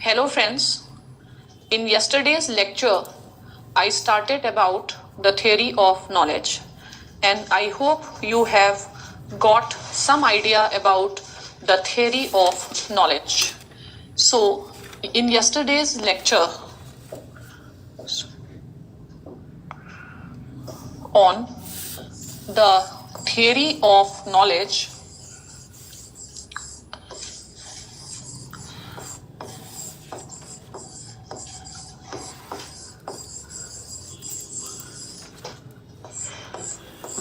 Hello friends, in yesterday's lecture I started about the theory of knowledge and I hope you have got some idea about the theory of knowledge. So in yesterday's lecture on the theory of knowledge,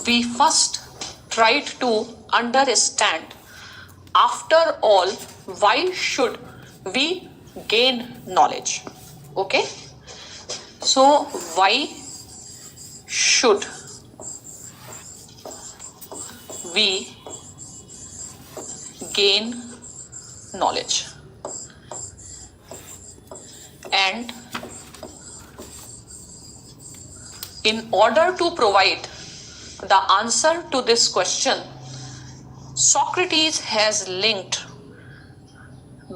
we first tried to understand, after all, why should we gain knowledge? Okay? So, why should we gain knowledge? And in order to provide the answer to this question, Socrates has linked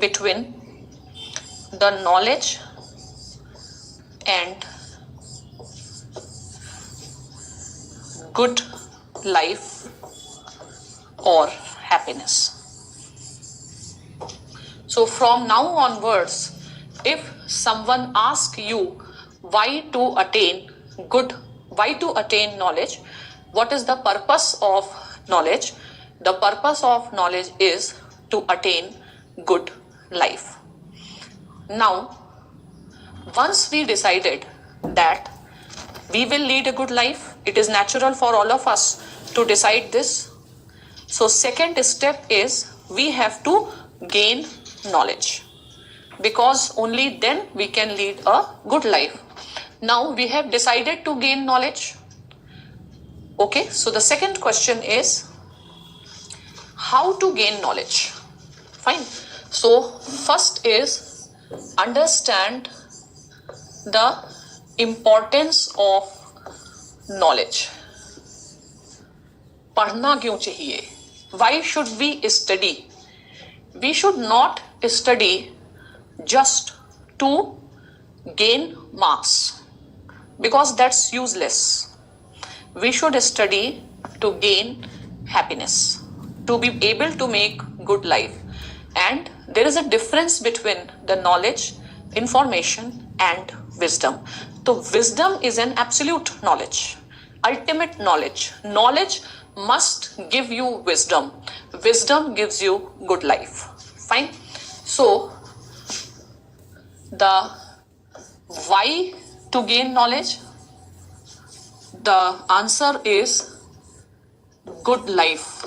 between the knowledge and good life or happiness. So from now onwards, if someone asks you why to attain knowledge, what is the purpose of knowledge? The purpose of knowledge is to attain good life. Now, once we decided that we will lead a good life, it is natural for all of us to decide this. So second step is we have to gain knowledge, because only then we can lead a good life. Now we have decided to gain knowledge. Okay, so the second question is how to gain knowledge. Fine. So first is understand the importance of knowledge. पढ़ना क्यों चाहिए? Why should we study? We should not study just to gain marks, because that's useless. We should study to gain happiness, to be able to make good life. And there is a difference between the knowledge, information and wisdom. So wisdom is an absolute knowledge, ultimate knowledge. Knowledge must give you wisdom. Wisdom gives you good life. Fine. So the why to gain knowledge, the answer is good life.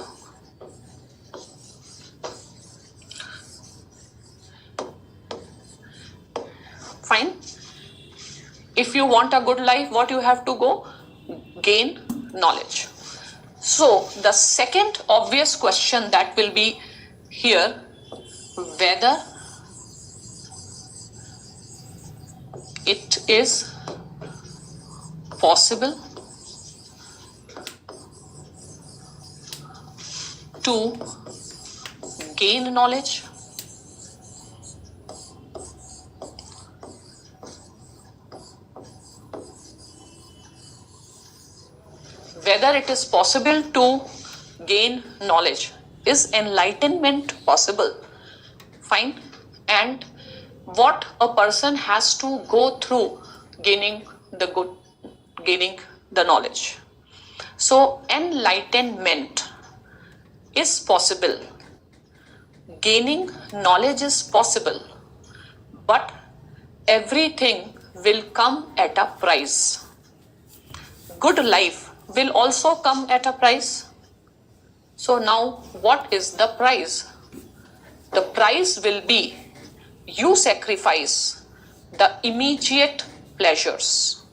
Fine. If you want a good life, what you have to go? Gain knowledge. So the second obvious question that will be here, whether it is possible to gain knowledge. Whether it is possible to gain knowledge. Is enlightenment possible? Fine. And what a person has to go through gaining the knowledge. So enlightenment is possible. Gaining knowledge is possible. But everything will come at a price. Good life will also come at a price. So now what is the price? The price will be you sacrifice the immediate pleasures.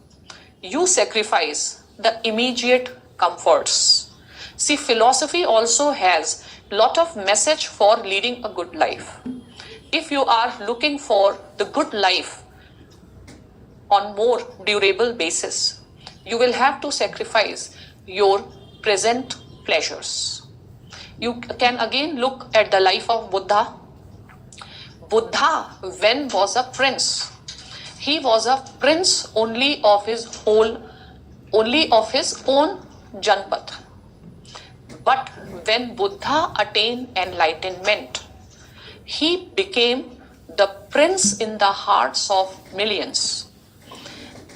You sacrifice the immediate comforts. See, philosophy also has lot of message for leading a good life. If you are looking for the good life on more durable basis, you will have to sacrifice your present pleasures. You can again look at the life of Buddha. Buddha when was a prince? He was a prince only of his own Janpat. But when Buddha attained enlightenment, he became the prince in the hearts of millions.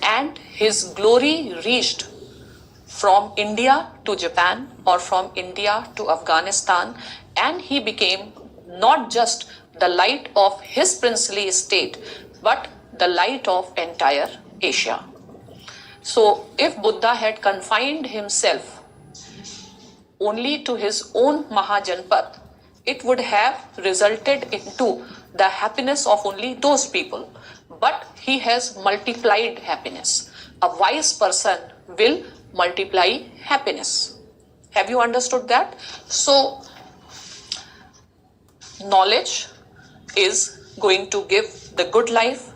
And his glory reached from India to Japan or from India to Afghanistan, and he became not just the light of his princely state, but the light of entire Asia. So if Buddha had confined himself only to his own Mahajanpat, it would have resulted into the happiness of only those people. But he has multiplied happiness. A wise person will multiply happiness. Have you understood that? So, knowledge is going to give the good life.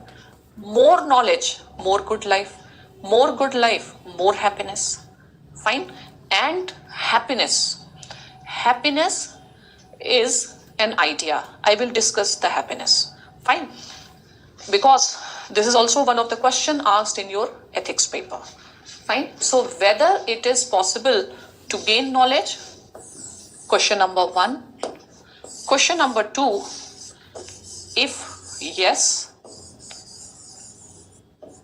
More knowledge, more good life. More good life, more happiness. Fine? And happiness. Happiness is an idea. I will discuss the happiness. Fine? Because this is also one of the questions asked in your ethics paper. Fine? So whether it is possible to gain knowledge, question number 1. Question number 2, if yes,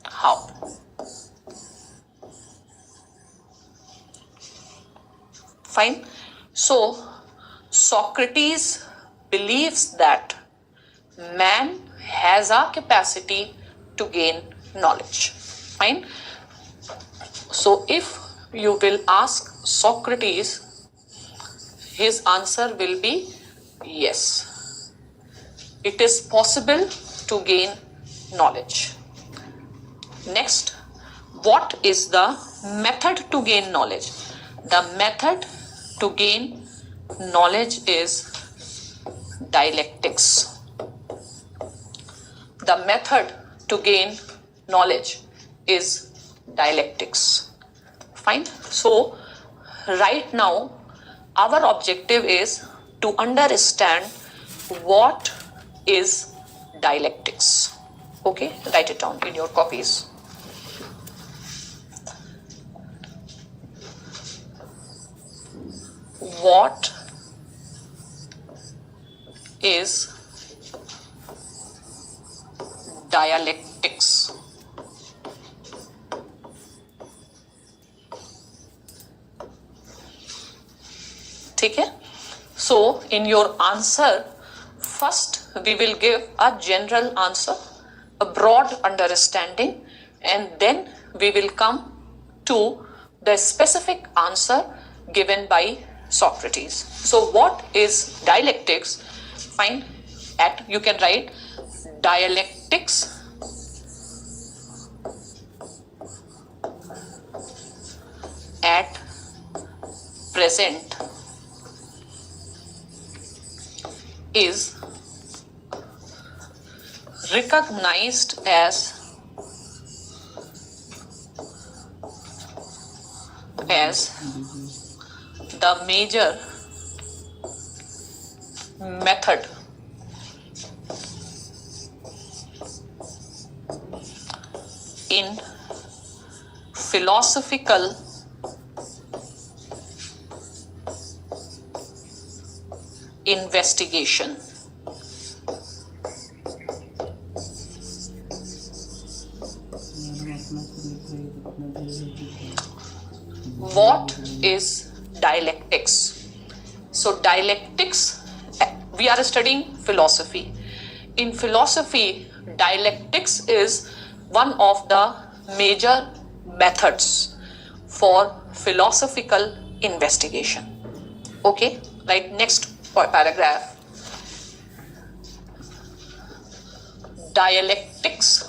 how? Fine? So Socrates believes that man has a capacity to gain knowledge. Fine? So if you will ask Socrates, his answer will be yes. It is possible to gain knowledge. Next, what is the method to gain knowledge? The method to gain knowledge is dialectics. The method to gain knowledge is dialectics. Fine? So, right now, our objective is to understand what is dialectics. Okay? Write it down in your copies. What is dialectics? ठीक है? So in your answer, first we will give a general answer, a broad understanding, and then we will come to the specific answer given by Socrates. So what is dialectics? Fine. You can write dialectics at present is recognized as the major method in philosophical investigation. What is dialectics? So dialectics, we are studying philosophy. In philosophy, dialectics is one of the major methods for philosophical investigation. Okay, right, next paragraph. Dialectics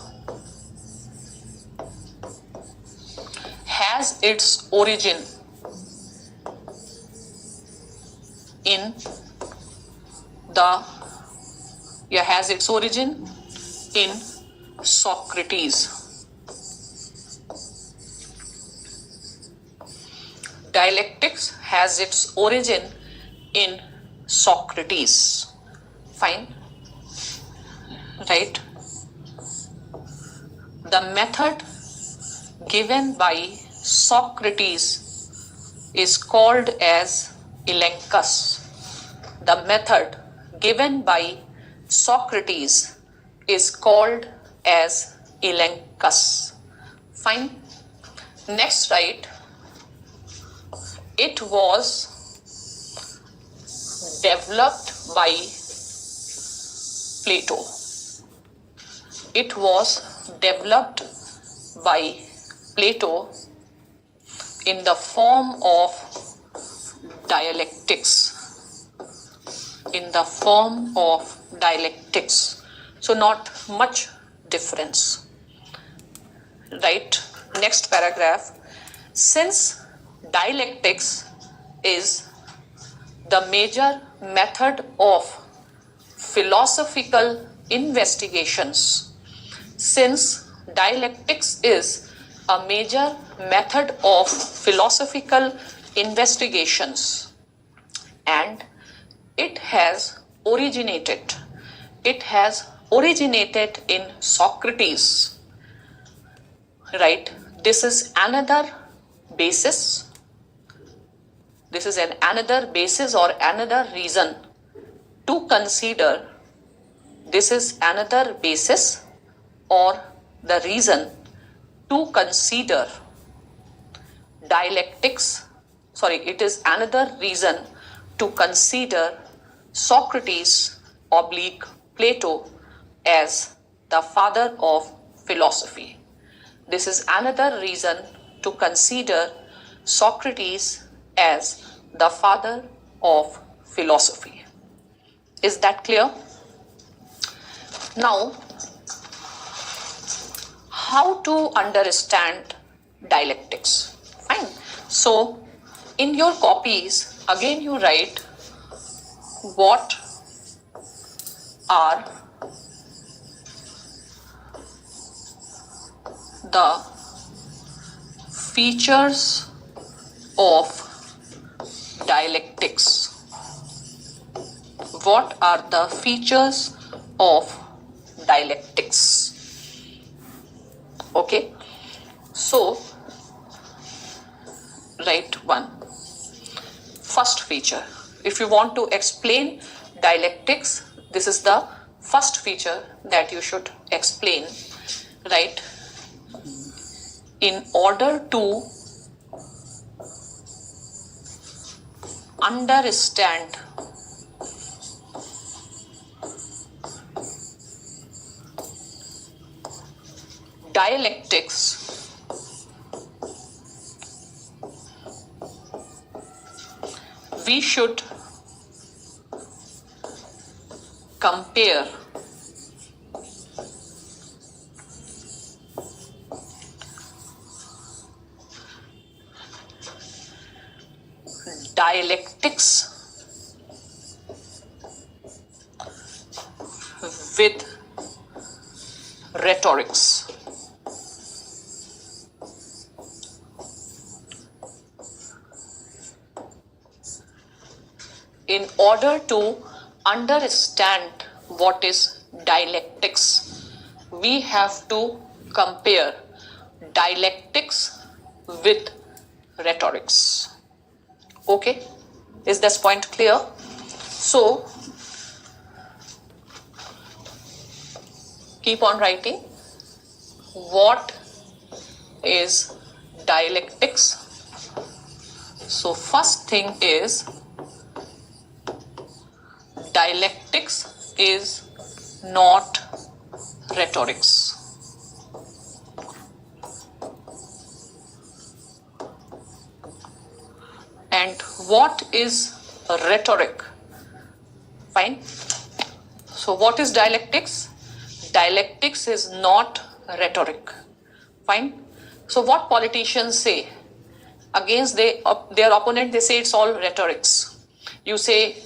has its origin in Socrates. Dialectics has its origin in Socrates. Fine. right? The method given by Socrates is called as elenchus. The method given by Socrates is called as elenchus. Fine. Next, write, it was developed by Plato. It was developed by Plato in the form of dialectics. In the form of dialectics. So not much difference. Right? Next paragraph. Since dialectics is the major method of philosophical investigations, since dialectics is a major method of philosophical investigations and it has originated in Socrates, right? This is another basis. This is another basis or another reason to consider. This is another basis or the reason to consider dialectics. It is another reason to consider Socrates oblique Plato as the father of philosophy. This is another reason to consider Socrates as the father of philosophy. Is that clear? Now, how to understand dialectics? Fine. So, in your copies, again you write what are the features of dialectics. What are the features of dialectics? Okay, so write one. First feature. If you want to explain dialectics, this is the first feature that you should explain, right? In order to understand dialectics, we should compare dialectics with rhetorics. In order to understand what is dialectics, we have to compare dialectics with rhetorics. Okay, is this point clear? So, keep on writing. What is dialectics? So, first thing is dialectics is not rhetorics. And what is rhetoric? Fine. So what is dialectics? Dialectics is not rhetoric. Fine. So what politicians say against their opponent, they say it's all rhetorics. You say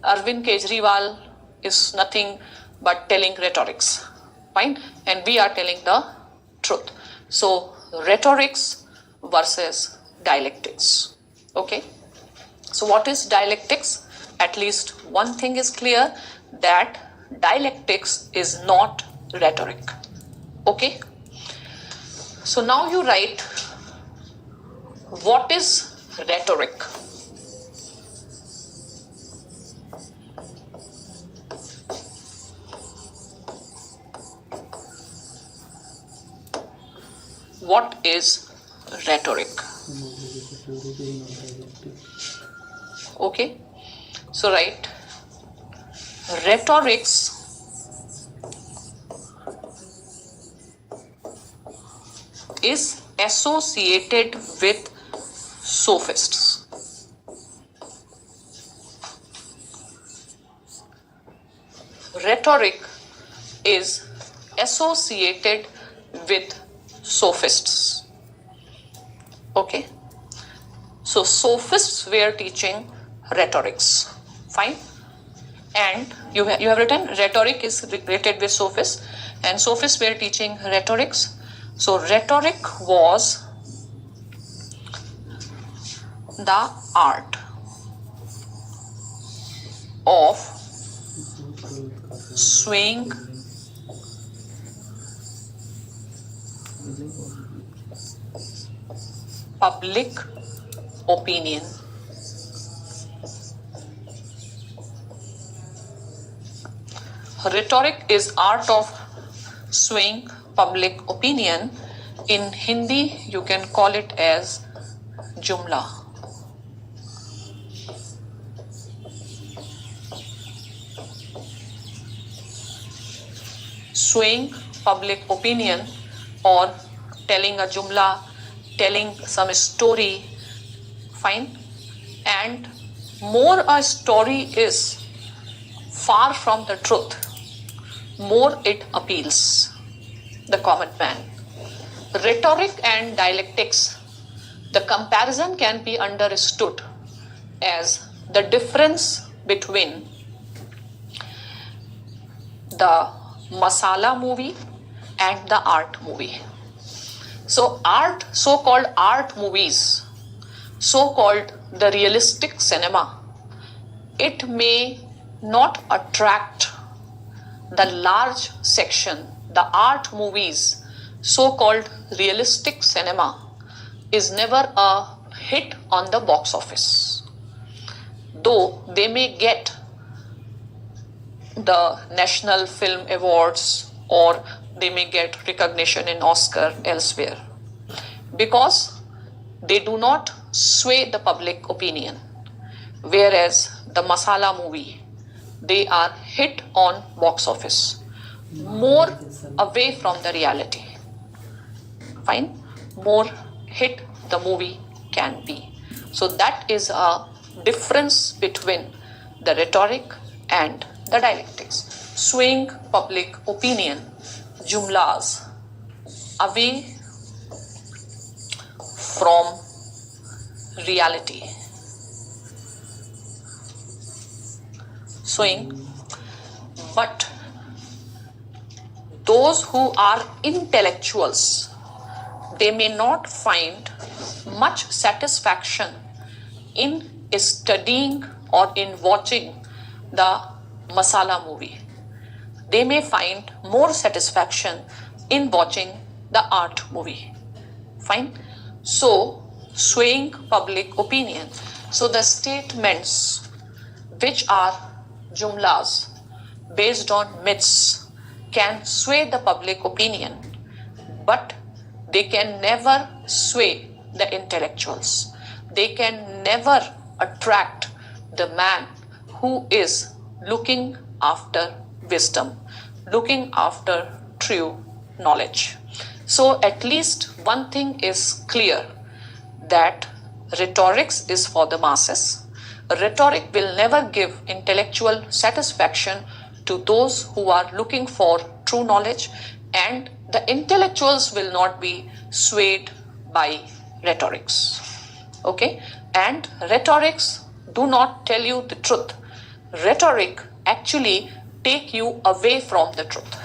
Arvind Kejriwal is nothing but telling rhetorics. Fine. And we are telling the truth. So rhetorics versus dialectics. Okay. So what is dialectics? At least one thing is clear, that dialectics is not rhetoric. Okay? So now you write, what is rhetoric? What is rhetoric? Okay, so write, rhetorics is associated with sophists. Rhetoric is associated with sophists. Okay, so sophists were teaching rhetorics. Fine. And you have written rhetoric is related with sophists, and sophists were teaching rhetorics. So rhetoric was the art of swaying public opinion. Rhetoric is art of swaying public opinion. In Hindi, you can call it as jumla. Swaying public opinion or telling a jumla, telling some story, fine. And more a story is far from the truth, more it appeals the common man. Rhetoric and dialectics, the comparison can be understood as the difference between the masala movie and the art movie. So art, so-called art movies, so-called the realistic cinema, it may not attract the large section. The art movies, so-called realistic cinema, is never a hit on the box office. Though they may get the National Film Awards or they may get recognition in Oscar elsewhere, because they do not sway the public opinion. Whereas the masala movie, they are hit on box office, more away from the reality. Fine, more hit the movie can be. So that is a difference between the rhetoric and the dialectics. Swaying public opinion, jumlas, away from reality. Swaying, but those who are intellectuals, they may not find much satisfaction in studying or in watching the masala movie. They may find more satisfaction in watching the art movie. Fine. So, swaying public opinion. So, the statements which are jumlas based on myths can sway the public opinion, but they can never sway the intellectuals. They can never attract the man who is looking after wisdom, looking after true knowledge. So at least one thing is clear, that rhetorics is for the masses. Rhetoric will never give intellectual satisfaction to those who are looking for true knowledge, and the intellectuals will not be swayed by rhetorics. Okay? And rhetorics do not tell you the truth. Rhetoric actually take you away from the truth.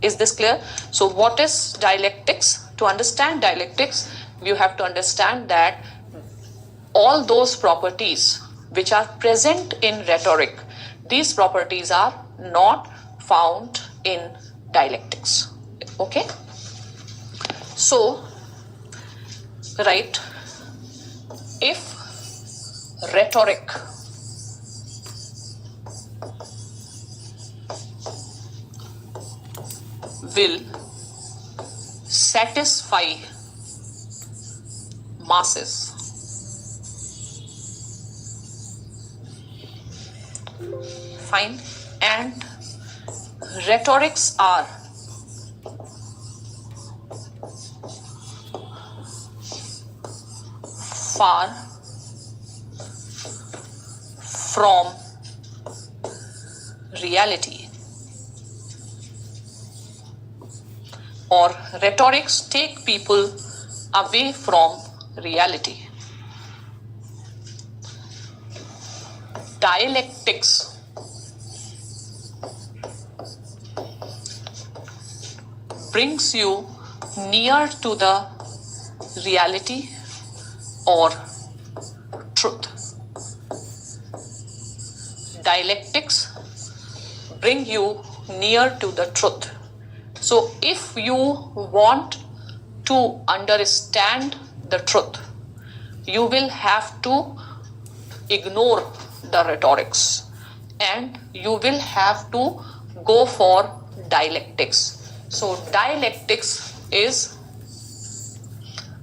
Is this clear? So what is dialectics? To understand dialectics, you have to understand that all those properties which are present in rhetoric, these properties are not found in dialectics. Okay, so write, if rhetoric will satisfy masses, fine, and rhetorics are far from reality, or rhetorics take people away from reality. Dialectics brings you near to the reality or truth. Dialectics bring you near to the truth. So if you want to understand the truth, you will have to ignore the rhetorics and you will have to go for dialectics. So dialectics is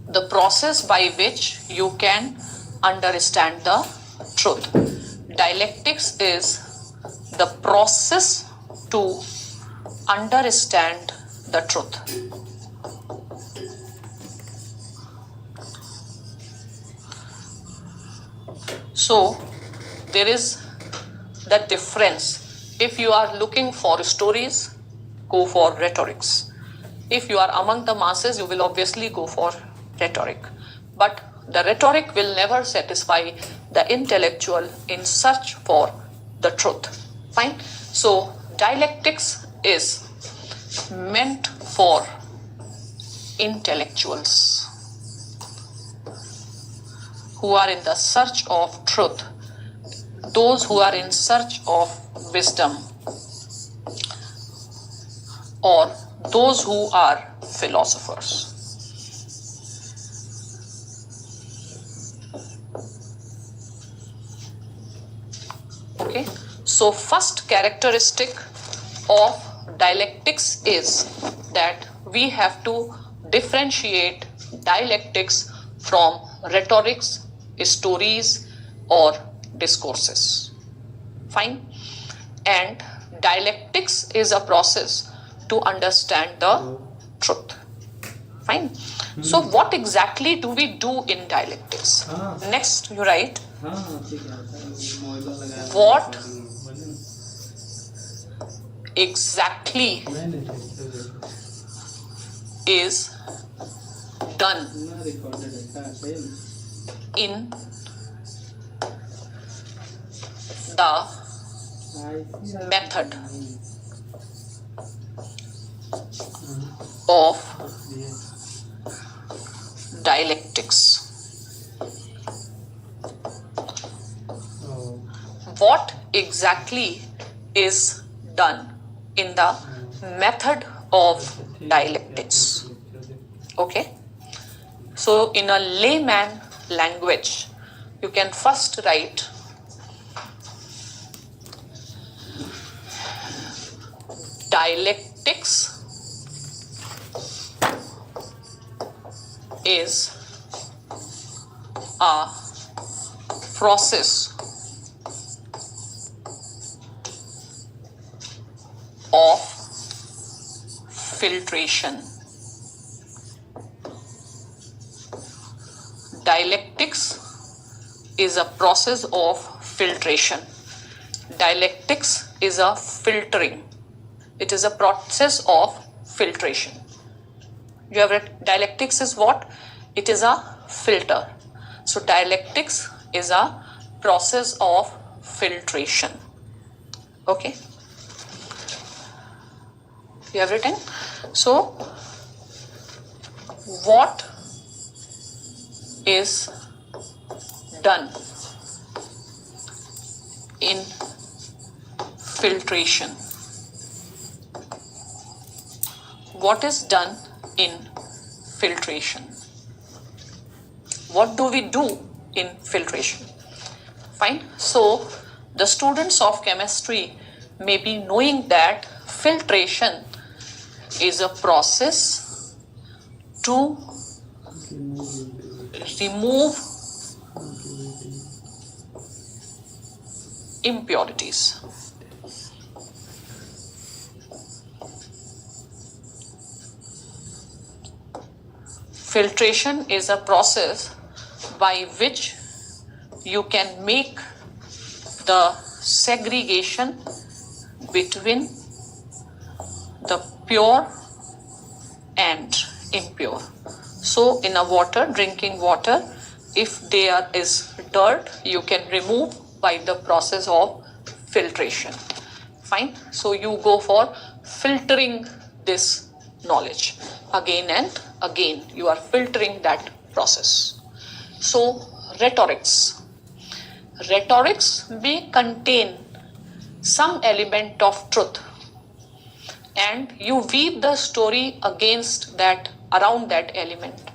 the process by which you can understand the truth. Dialectics is the process to understand the truth. So there is the difference. If you are looking for stories, go for rhetorics. If you are among the masses, you will obviously go for rhetoric. But the rhetoric will never satisfy the intellectual in search for the truth. Fine. So dialectics is meant for intellectuals who are in the search of truth, those who are in search of wisdom, or those who are philosophers. Okay, so first characteristic of dialectics is that we have to differentiate dialectics from rhetorics, stories, or discourses. Fine. And dialectics is a process to understand the truth. Fine. So what exactly do we do in dialectics? Next, you write, what exactly is done in the method of dialectics. What exactly is done in the method of dialectics? Okay. So in a layman language, you can first write dialectics is a process of filtration. Dialectics is a process of filtration. Dialectics is a filtering. It is a process of filtration. You have read dialectics is what? It is a filter. So dialectics is a process of filtration. Okay. You have written. So what is done in filtration? what is done in filtration? What do we do in filtration? Fine. So the students of chemistry may be knowing that filtration is a process to remove impurities. Filtration is a process by which you can make the segregation between the pure and impure. So in a water, drinking water, if there is dirt, you can remove by the process of filtration. Fine. So you go for filtering this knowledge again and again. You are filtering that process. So rhetorics. Rhetorics may contain some element of truth, and you weave the story against that, around that element.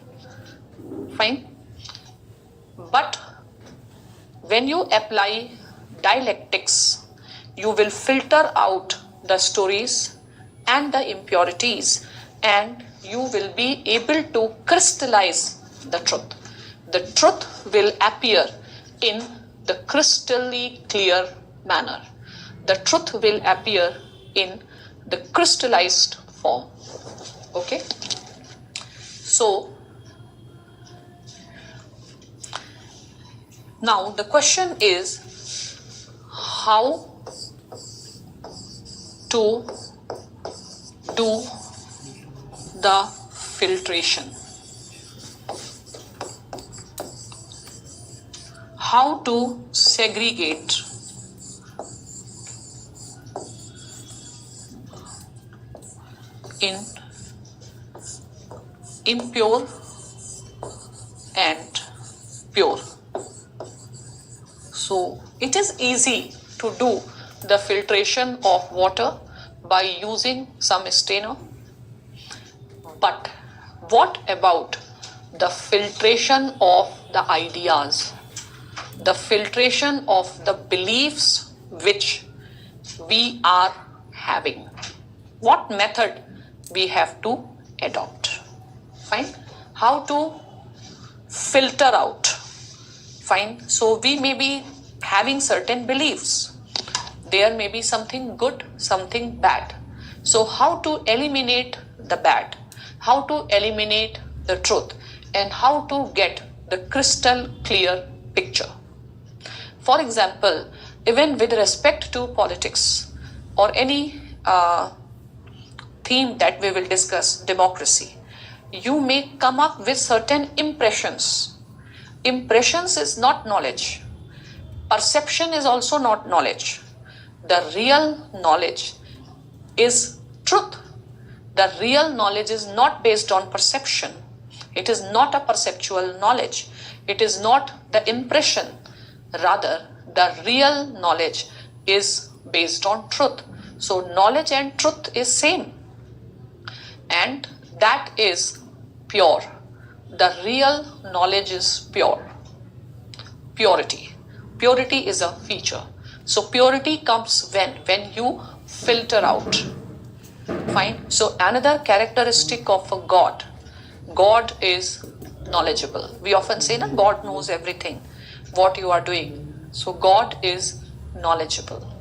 Fine. But when you apply dialectics, you will filter out the stories and the impurities, and you will be able to crystallize the truth. The truth will appear in the crystally clear manner. The truth will appear in the crystallized form. Okay? So, now the question is how to do the filtration. How to segregate in impure and pure. So it is easy to do the filtration of water by using some steno. But what about the filtration of the ideas, the filtration of the beliefs which we are having? What method we have to adopt? Fine. How to filter out? Fine. So we may be having certain beliefs. There may be something good, something bad. So how to eliminate the bad? How to eliminate the truth? And how to get the crystal clear picture? For example, even with respect to politics or any theme that we will discuss, democracy, you may come up with certain impressions. Impressions is not knowledge. Perception is also not knowledge. The real knowledge is truth. The real knowledge is not based on perception. It is not a perceptual knowledge. It is not the impression. Rather, the real knowledge is based on truth. So knowledge and truth is same. And that is pure. The real knowledge is pure. Purity. Purity is a feature. So purity comes when you filter out. Fine. So another characteristic of a God. God is knowledgeable. We often say that God knows everything, what you are doing. So God is knowledgeable.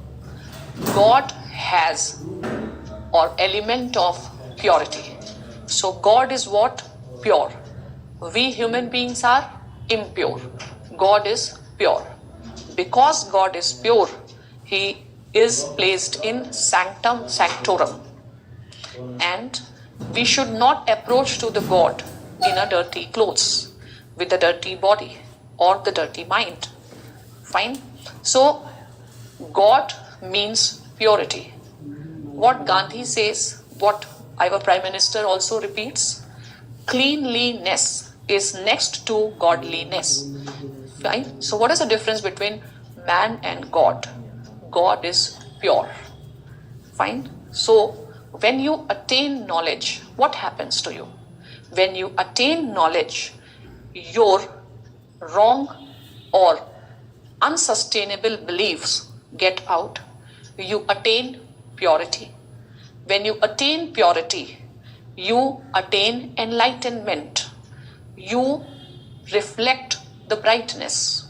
God has or element of purity. So God is what? Pure. We human beings are impure. God is pure. Because God is pure, He is placed in sanctum sanctorum. And we should not approach to the God in a dirty clothes, with a dirty body or the dirty mind. Fine. So God means purity. What Gandhi says, what our Prime Minister also repeats, cleanliness is next to godliness. Fine. So what is the difference between man and God? God is pure. Fine. So when you attain knowledge, what happens to you? When you attain knowledge, your wrong or unsustainable beliefs get out. You attain purity. When you attain purity, you attain enlightenment. You reflect the brightness.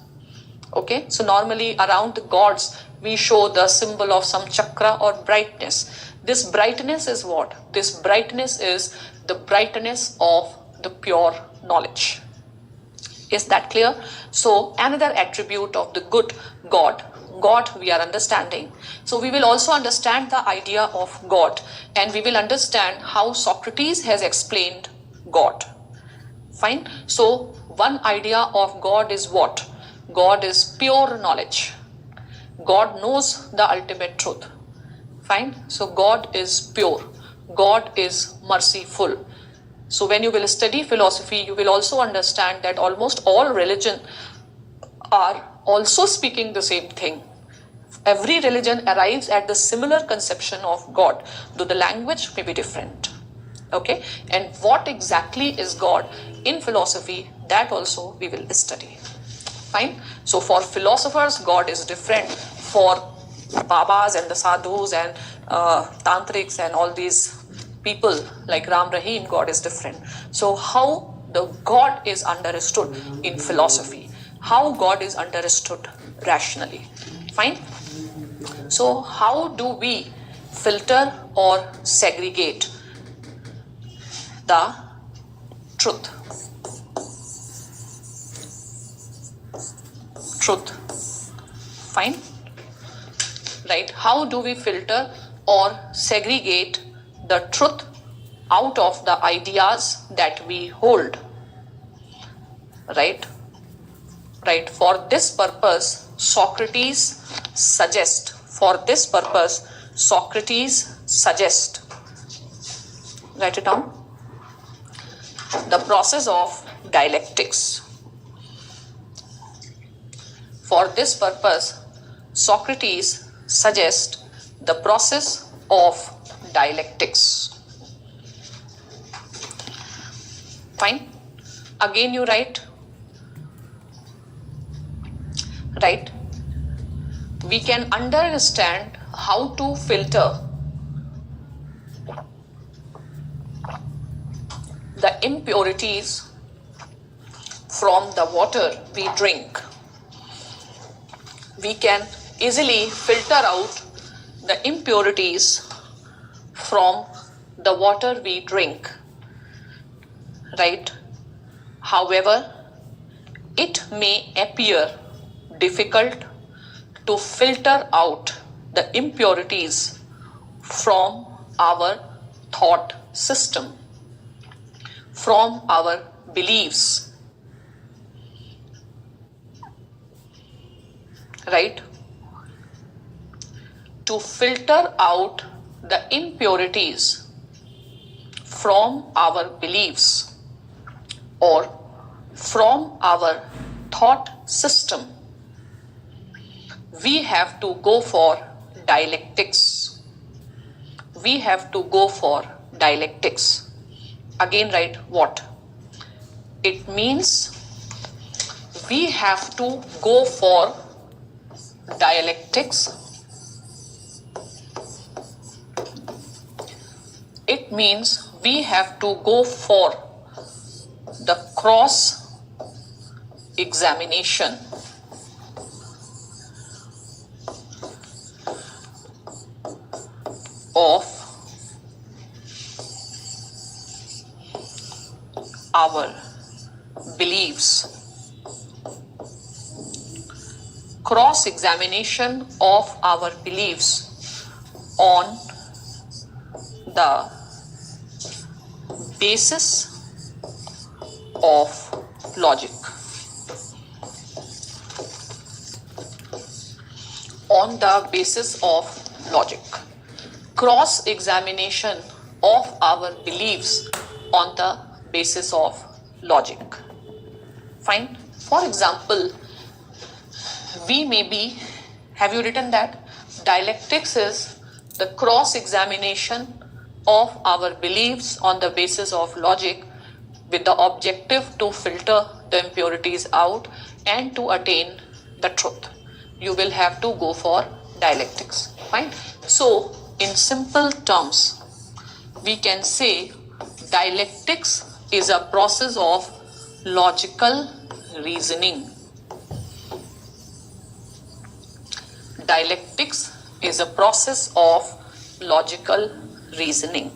Okay, so normally around the gods, we show the symbol of some chakra or brightness. This brightness is what? This brightness is the brightness of the pure knowledge. Is that clear? So another attribute of the good God we are understanding. So we will also understand the idea of God, and we will understand how Socrates has explained God. Fine. So one idea of God is what? God is pure knowledge. God knows the ultimate truth. Fine. So God is pure. God is merciful. So when you will study philosophy, you will also understand that almost all religion are also speaking the same thing. Every religion arrives at the similar conception of God, though the language may be different. Okay, and what exactly is God in philosophy, that also we will study. Fine. So for philosophers, God is different. For Babas and the Sadhus and Tantrics and all these people like Ram Rahim, God is different. So how the God is understood in philosophy, how God is understood rationally. Fine. So how do we filter or segregate the truth? Truth. Fine. Right. How do we filter or segregate the truth out of the ideas that we hold? Right. Right. For this purpose, Socrates suggests. Write it down. The process of dialectics. For this purpose, Socrates suggests the process of dialectics. Fine. Again you write. Right. We can understand how to filter the impurities from the water we drink. We can easily filter out the impurities from the water we drink. Right? However, it may appear difficult to filter out the impurities from our thought system, from our beliefs. Right? To filter out the impurities from our beliefs or from our thought system, we have to go for dialectics. We have to go for dialectics. Again, write what? It means we have to go for dialectics. It means we have to go for the cross examination of our beliefs. Cross-examination of our beliefs on the basis of logic. On the basis of logic. Cross-examination of our beliefs on the basis of logic. Fine. For example, we may be, have you written that? Dialectics is the cross-examination of our beliefs on the basis of logic with the objective to filter the impurities out and to attain the truth. You will have to go for dialectics. Fine. So, in simple terms, we can say dialectics is a process of logical reasoning. Dialectics is a process of logical reasoning.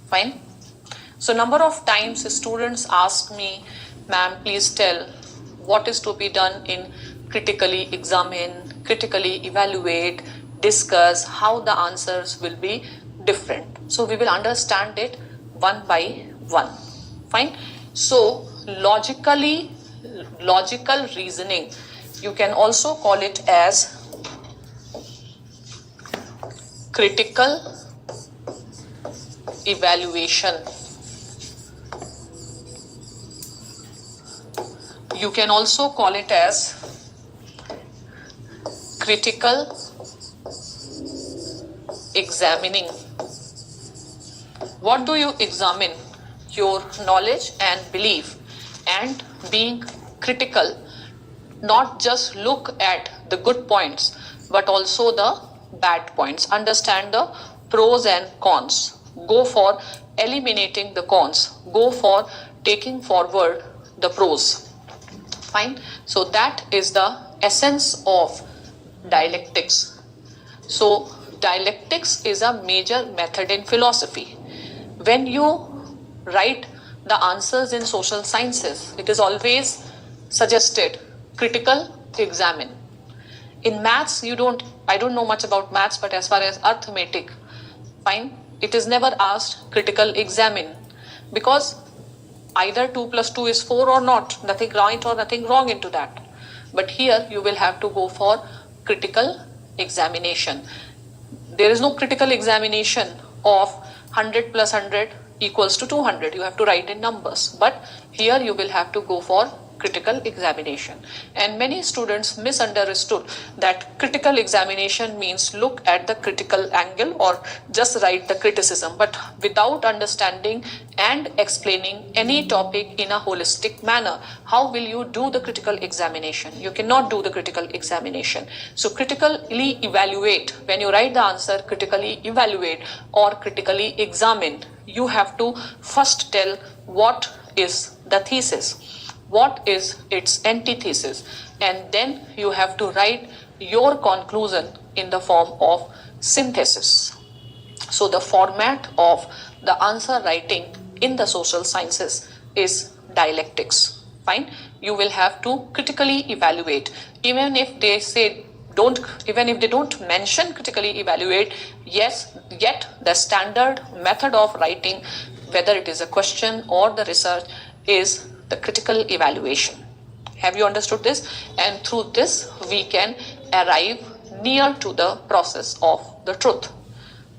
Fine. So number of times students ask me, ma'am, please tell what is to be done in critically examine, critically evaluate, discuss, how the answers will be different. So we will understand it one by one. Fine. So logical reasoning, you can also call it as critical evaluation. You can also call it as critical examining. What do you examine? Your knowledge and belief, and being critical, not just look at the good points but also the bad points. Understand the pros and cons. Go for eliminating the cons. Go for taking forward the pros. Fine. So that is the essence of dialectics. So dialectics is a major method in philosophy. When you write the answers in social sciences, it is always suggested critical examine. In maths, I don't know much about maths, but as far as arithmetic, fine, it is never asked critical examine, because either 2 plus 2 is 4 or not, nothing right or nothing wrong into that. But here you will have to go for critical examination. There is no critical examination of 100 plus 100 equals to 200. You have to write in numbers. But here you will have to go for critical examination. And many students misunderstood that critical examination means look at the critical angle or just write the criticism, but without understanding and explaining any topic in a holistic manner. How will you do the critical examination? You cannot do the critical examination. So critically evaluate. When you write the answer, critically evaluate or critically examine. You have to first tell what is the thesis, what is its antithesis, and then you have to write your conclusion in the form of synthesis. So the format of the answer writing in the social sciences is dialectics. Fine. You will have to critically evaluate. Even if they don't mention critically evaluate, yes, yet the standard method of writing, whether it is a question or the research, is the critical evaluation. Have you understood this? And through this we can arrive near to the process of the truth.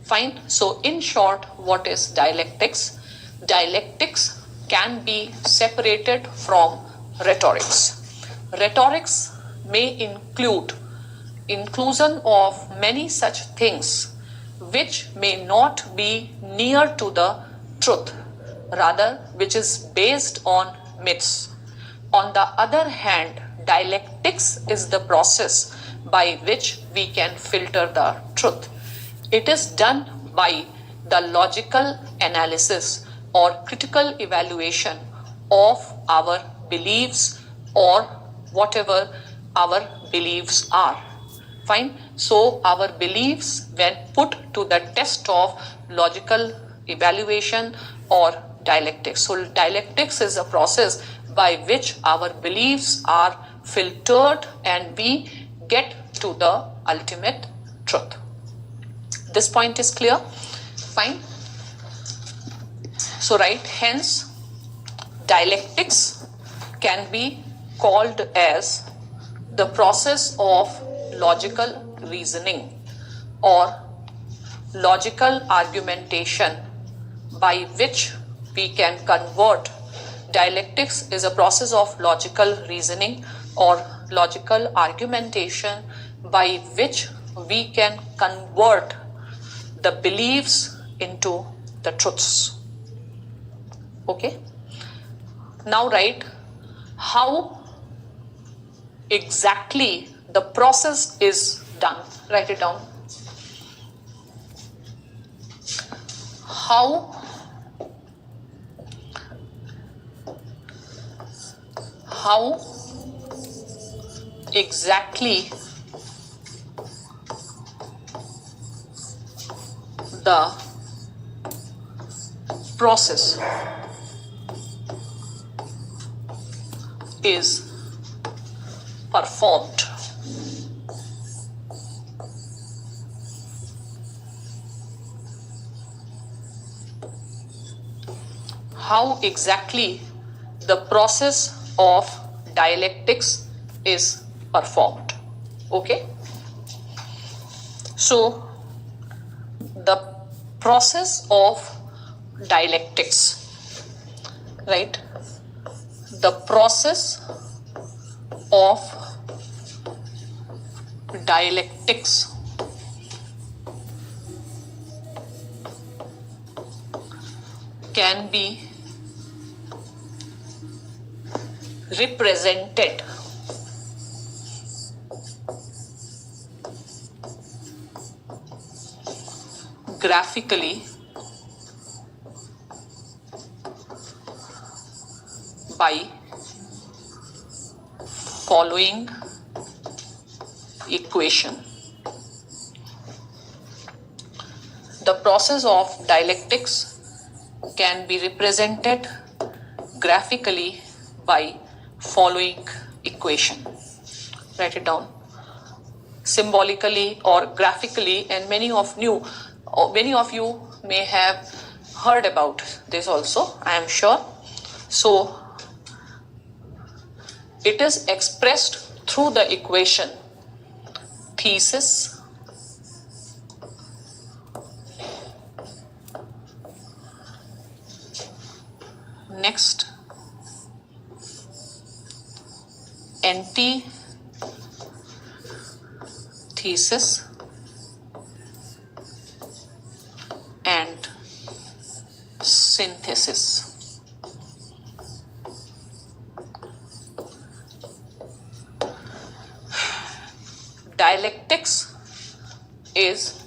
Fine. So in short, what is dialectics? Dialectics can be separated from rhetorics. Rhetorics may inclusion of many such things which may not be near to the truth, rather which is based on myths. On the other hand, dialectics is the process by which we can filter the truth. It is done by the logical analysis or critical evaluation of our beliefs or whatever our beliefs are. Fine. So our beliefs, when put to the test of logical evaluation or dialectics. So dialectics is a process by which our beliefs are filtered and we get to the ultimate truth. This point is clear? Fine. So right, hence dialectics can be called as the process of logical reasoning or logical argumentation by which we can convert. Dialectics is a process of logical reasoning or logical argumentation by which we can convert the beliefs into the truths. Okay. Now write how exactly the process is done. Write it down. How exactly the process is performed. How exactly the process of dialectics is performed. Okay. So the process of dialectics, right? The process of dialectics can be represented graphically by following equation. The process of dialectics can be represented graphically by following equation. Write it down. Symbolically or graphically, and many of you may have heard about this also, I am sure. So it is expressed through the equation thesis next antithesis and synthesis. Dialectics is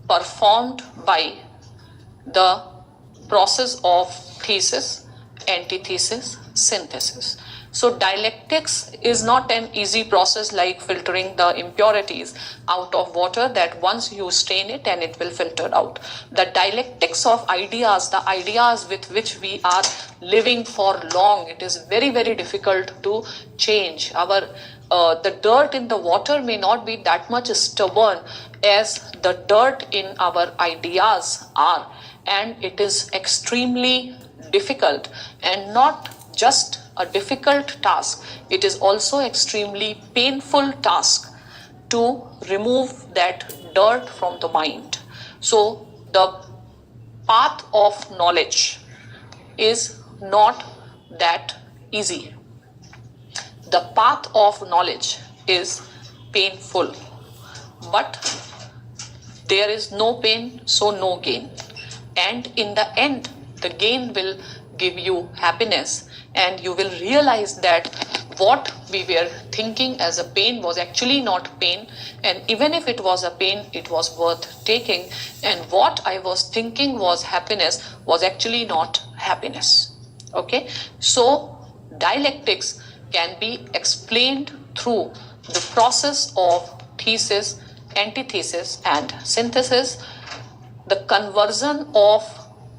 performed by the process of thesis, antithesis, synthesis. So dialectics is not an easy process like filtering the impurities out of water, that once you stain it and it will filter out. The dialectics of ideas, the ideas with which we are living for long, it is very, very difficult to change. The dirt in the water may not be that much stubborn as the dirt in our ideas are, and it is extremely difficult, and not just a difficult task, it is also extremely painful task to remove that dirt from the mind. So the path of knowledge is not that easy. The path of knowledge is painful, but there is no pain, so no gain. And in the end, the gain will give you happiness, and you will realize that what we were thinking as a pain was actually not pain, and even if it was a pain, it was worth taking, and what I was thinking was happiness was actually not happiness. Okay, so dialectics can be explained through the process of thesis, antithesis, and synthesis. The conversion of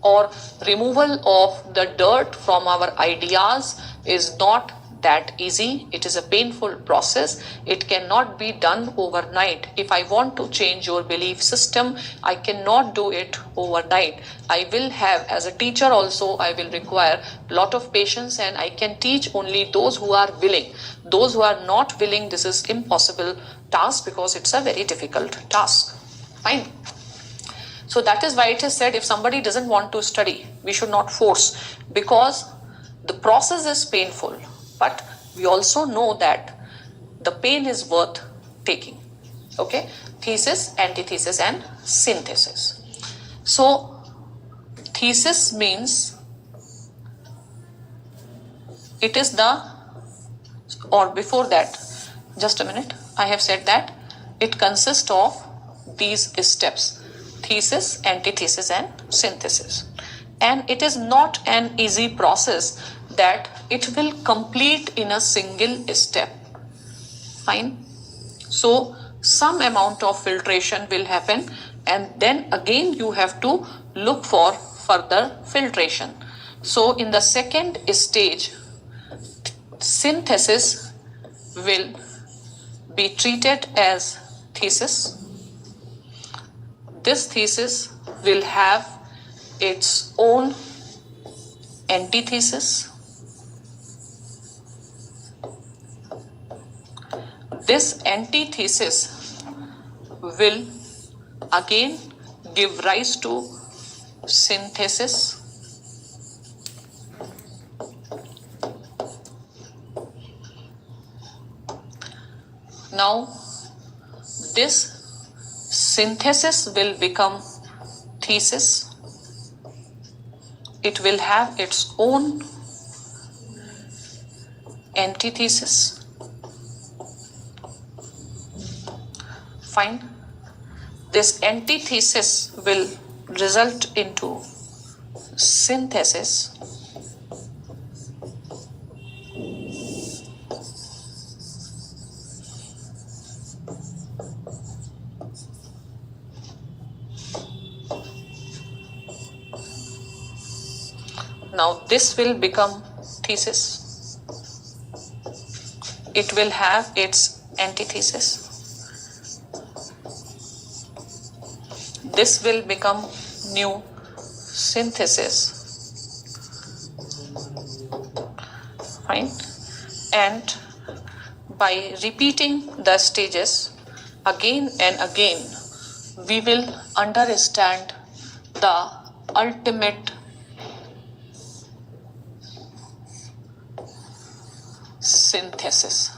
or removal of the dirt from our ideas is not that easy. It is a painful process. It cannot be done overnight. If I want to change your belief system, I cannot do it overnight. I will have, as a teacher also, I will require a lot of patience, and I can teach only those who are willing. Those who are not willing, this is impossible task, because it's a very difficult task. Fine. So that is why it is said, if somebody doesn't want to study, we should not force, because the process is painful. But we also know that the pain is worth taking. Okay, thesis, antithesis, and synthesis. So thesis means it is the, or before that, just a minute, I have said that it consists of these steps: thesis, antithesis and synthesis. And it is not an easy process that it will complete in a single step. Fine. So some amount of filtration will happen, and then again you have to look for further filtration. So in the second stage, synthesis will be treated as thesis. This thesis will have its own antithesis. This antithesis will again give rise to synthesis. Now, this synthesis will become thesis. It will have its own antithesis. Fine. This antithesis will result into synthesis. Now this will become thesis. It will have its antithesis. This will become new synthesis. Fine. And by repeating the stages again and again, we will understand the ultimate synthesis.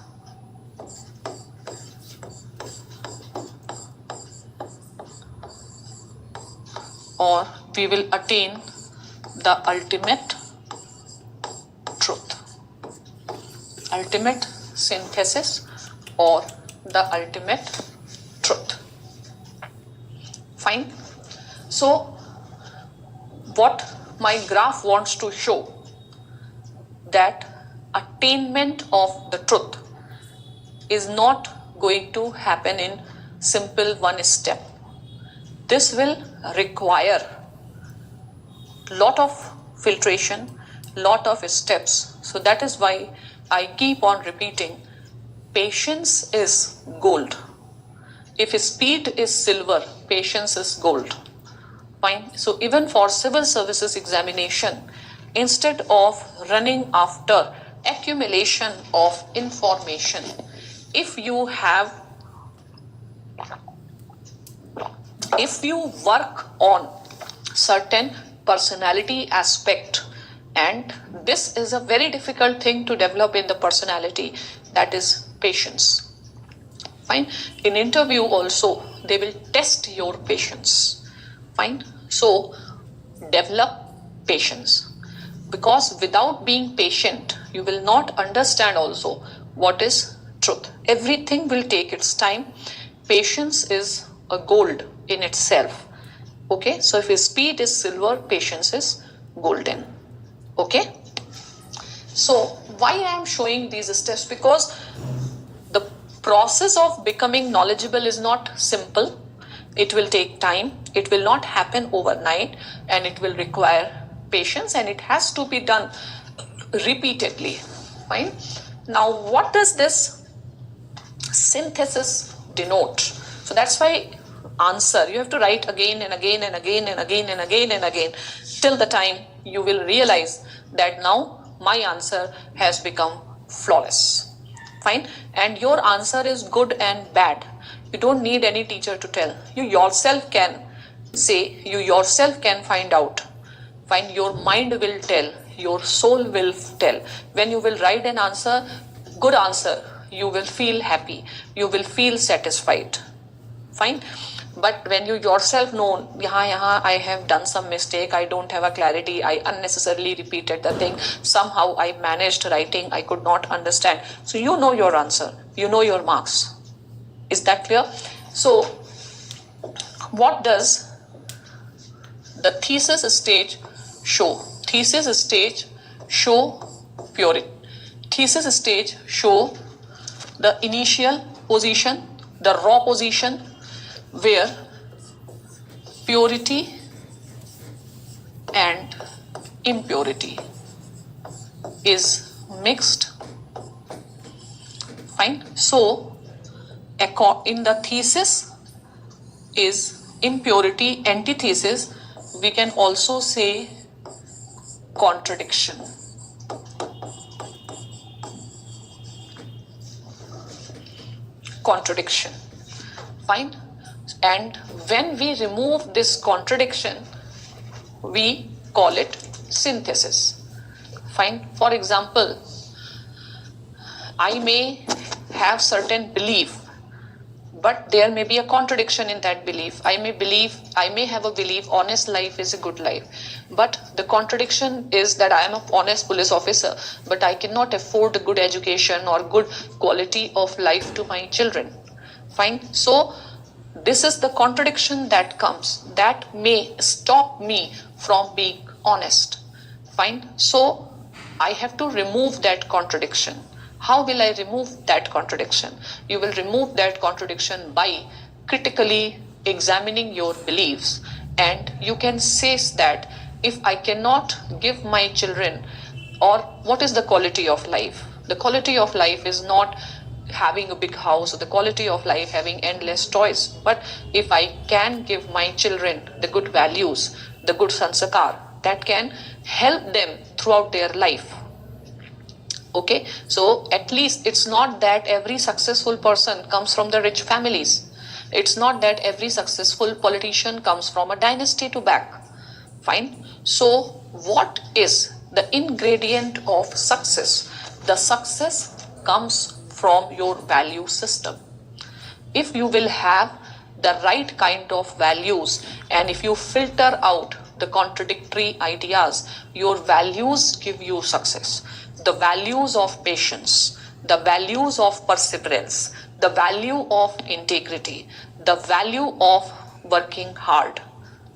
Or we will attain the ultimate truth. Ultimate synthesis or the ultimate truth. Fine. So what my graph wants to show, that attainment of the truth is not going to happen in simple one step. This will require lot of filtration, lot of steps. So that is why I keep on repeating, patience is gold. If speed is silver, patience is gold. Fine. So even for civil services examination, instead of running after accumulation of information, if you work on certain personality aspect, and this is a very difficult thing to develop in the personality, that is patience. Fine. In interview also, they will test your patience. Fine. So develop patience, because without being patient, you will not understand also what is truth. Everything will take its time. Patience is a gold in itself. Okay. So if speed is silver, patience is golden. Okay. So why I am showing these steps? Because the process of becoming knowledgeable is not simple. It will take time. It will not happen overnight, and it will require patience, and it has to be done repeatedly. Fine. Now, what does this synthesis denote? So that's why answer you have to write again and again and again and again and again and again, till the time you will realize that now my answer has become flawless. Fine. And your answer is good and bad. You don't need any teacher to tell. You yourself can say, you yourself can find out. Fine. Your mind will tell, your soul will tell. When you will write an answer, good answer, you will feel happy, you will feel satisfied. Fine. But when you yourself know, yahan I have done some mistake, I don't have a clarity, I unnecessarily repeated the thing, somehow I managed writing, I could not understand. So you know your answer, you know your marks. Is that clear? So what does the thesis stage show? Thesis stage show purity. Thesis stage show the initial position, the raw position, where purity and impurity is mixed. Fine. So in the thesis is impurity, antithesis, we can also say contradiction. Contradiction. Fine. And when we remove this contradiction, we call it synthesis. Fine. For example, I may have certain belief, but there may be a contradiction in that belief. I may have a belief honest life is a good life, but the contradiction is that I am an honest police officer, but I cannot afford a good education or good quality of life to my children. Fine. So this is the contradiction that comes, that may stop me from being honest. Fine. So I have to remove that contradiction. How will I remove that contradiction? You will remove that contradiction by critically examining your beliefs, and you can say that if I cannot give my children, or what is the quality of life? The quality of life is not having a big house, or the quality of life having endless toys, but if I can give my children the good values, the good sanskar that can help them throughout their life. Okay, so at least it's not that every successful person comes from the rich families. It's not that every successful politician comes from a dynasty to back. Fine. So what is the ingredient of success? The success comes from your value system. If you will have the right kind of values, and if you filter out the contradictory ideas, your values give you success. The values of patience, the values of perseverance, the value of integrity, the value of working hard.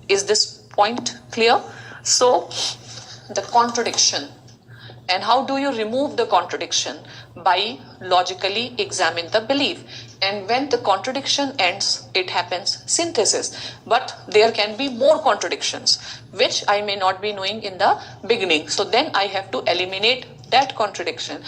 Is this point clear? So the contradiction. And how do you remove the contradiction? By logically examine the belief. And when the contradiction ends, it happens synthesis. But there can be more contradictions, which I may not be knowing in the beginning. So then I have to eliminate that contradiction.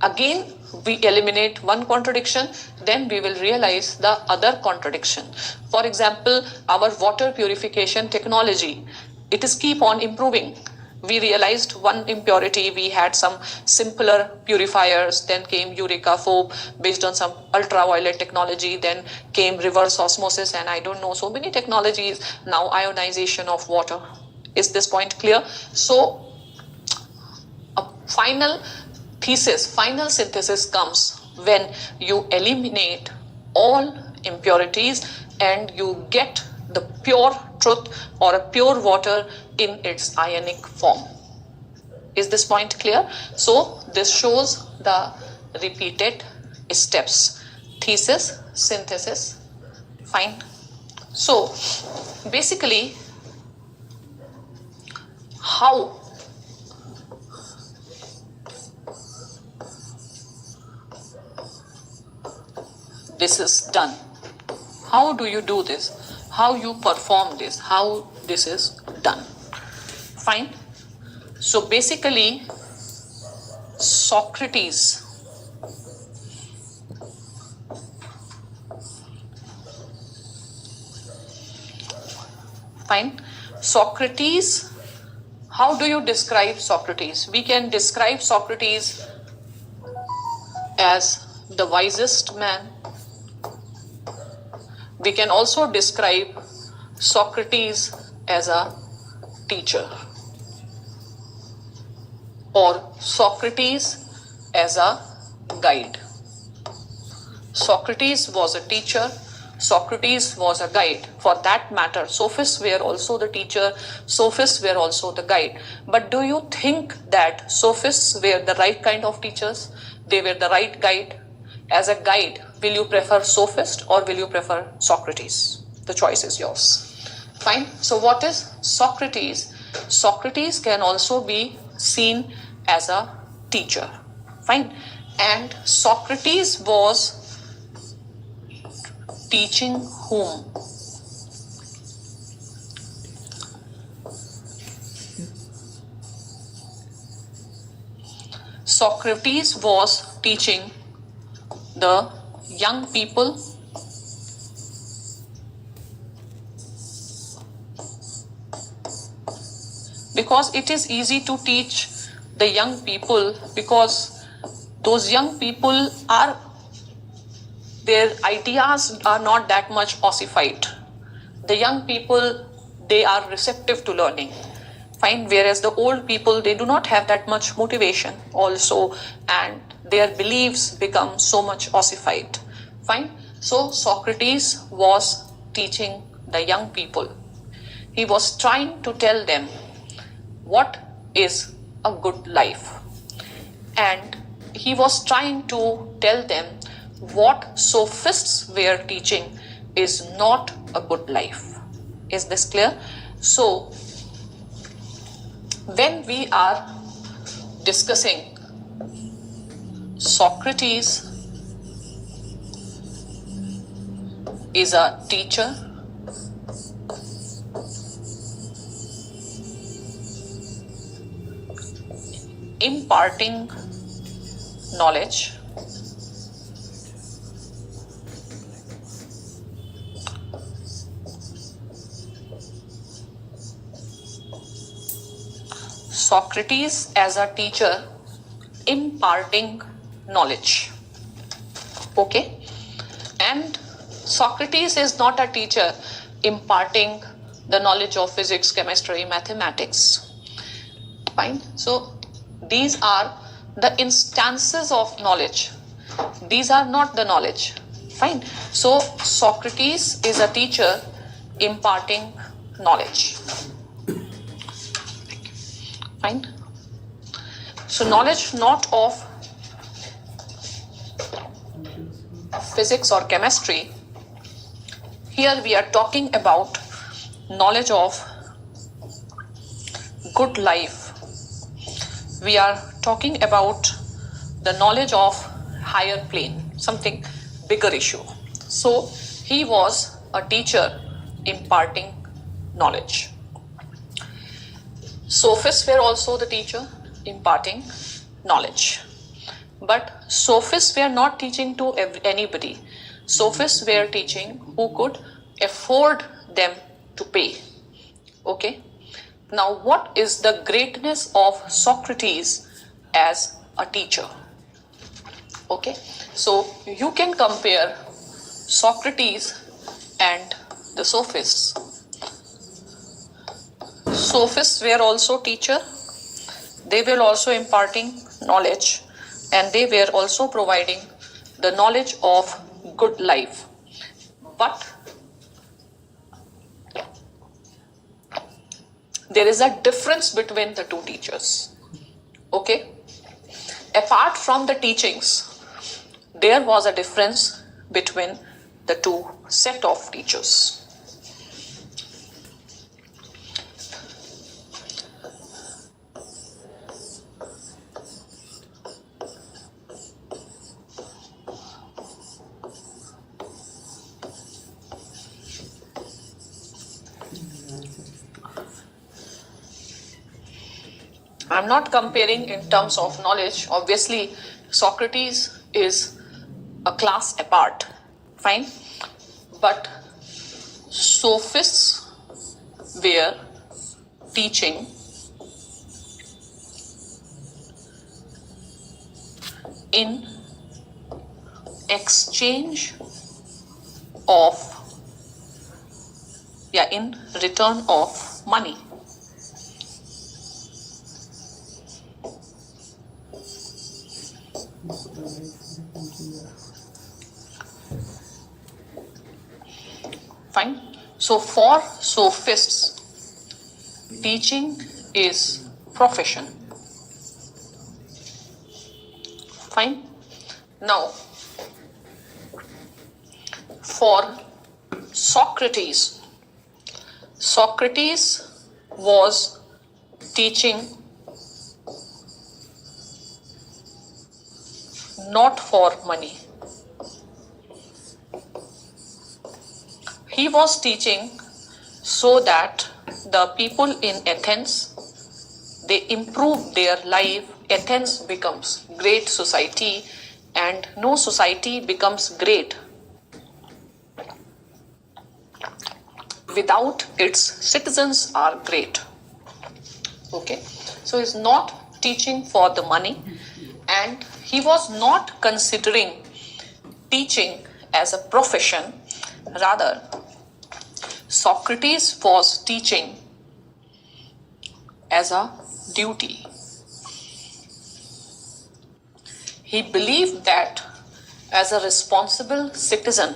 Again, we eliminate one contradiction, then we will realize the other contradiction. For example, our water purification technology, it is keep on improving. We realized one impurity, we had some simpler purifiers, then came Eureka Phobe based on some ultraviolet technology, then came reverse osmosis, and I don't know, so many technologies, now ionization of water. Is this point clear? So a final thesis, final synthesis comes when you eliminate all impurities and you get the pure truth or a pure water in its ionic form. Is this point clear? So this shows the repeated steps. Thesis, synthesis, fine. So basically, how this is done? How do you do this? How you perform this? How this is done? Fine. So basically, Socrates fine. Socrates, how do you describe Socrates? We can describe Socrates as the wisest man. We can also describe Socrates as a teacher, or Socrates as a guide. Socrates was a teacher, Socrates was a guide. For that matter, sophists were also the teacher, sophists were also the guide. But do you think that sophists were the right kind of teachers? They were the right guide? As a guide, will you prefer sophist or will you prefer Socrates? The choice is yours. Fine. So what is Socrates? Socrates can also be seen as a teacher. Fine. And Socrates was teaching whom? Socrates was teaching the young people because it is easy to teach the young people because those young people are, their ideas are not that much ossified. The young people, they are receptive to learning. Fine. Whereas the old people, they do not have that much motivation also, and their beliefs become so much ossified. Fine. So Socrates was teaching the young people. He was trying to tell them what is a good life. And he was trying to tell them what sophists were teaching is not a good life. Is this clear? So, when we are discussing Socrates is a teacher, imparting knowledge, Socrates as a teacher imparting knowledge. Okay? And Socrates is not a teacher imparting the knowledge of physics, chemistry, mathematics. Fine. So these are the instances of knowledge. These are not the knowledge. Fine. So Socrates is a teacher imparting knowledge. Fine. So knowledge not of physics or chemistry. Here we are talking about knowledge of good life. We are talking about the knowledge of higher plane, something bigger issue. So he was a teacher imparting knowledge. Sophists were also the teacher imparting knowledge. But sophists were not teaching to anybody. Sophists were teaching who could afford them to pay. Okay. Now, what is the greatness of Socrates as a teacher? Okay. So, you can compare Socrates and the sophists. Sophists were also teacher. They were also imparting knowledge, and they were also providing the knowledge of good life. But there is a difference between the two teachers. Okay? Apart from the teachings, there was a difference between the two set of teachers. I'm not comparing in terms of knowledge. Obviously, Socrates is a class apart. Fine. But sophists were teaching in exchange of, in return of money. Fine. So for sophists, teaching is profession. Fine. Now, for Socrates, Socrates was teaching not for money. He was teaching so that the people in Athens, they improve their life. Athens becomes great society, and no society becomes great without its citizens are great. Okay, so he's not teaching for the money, and he was not considering teaching as a profession. Rather, Socrates was teaching as a duty. He believed that as a responsible citizen,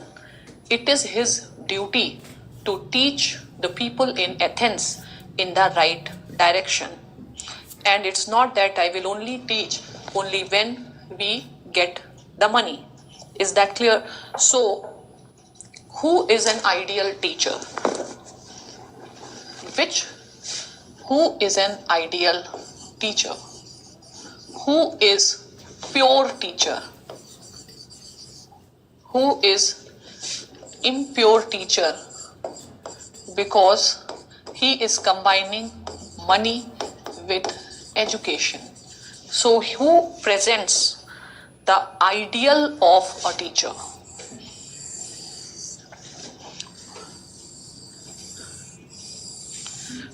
it is his duty to teach the people in Athens in the right direction. And it's not that I will only teach only when we get the money. Is that clear? So, who is an ideal teacher? Who is an ideal teacher? Who is pure teacher? Who is impure teacher? Because he is combining money with education. So who presents the ideal of a teacher?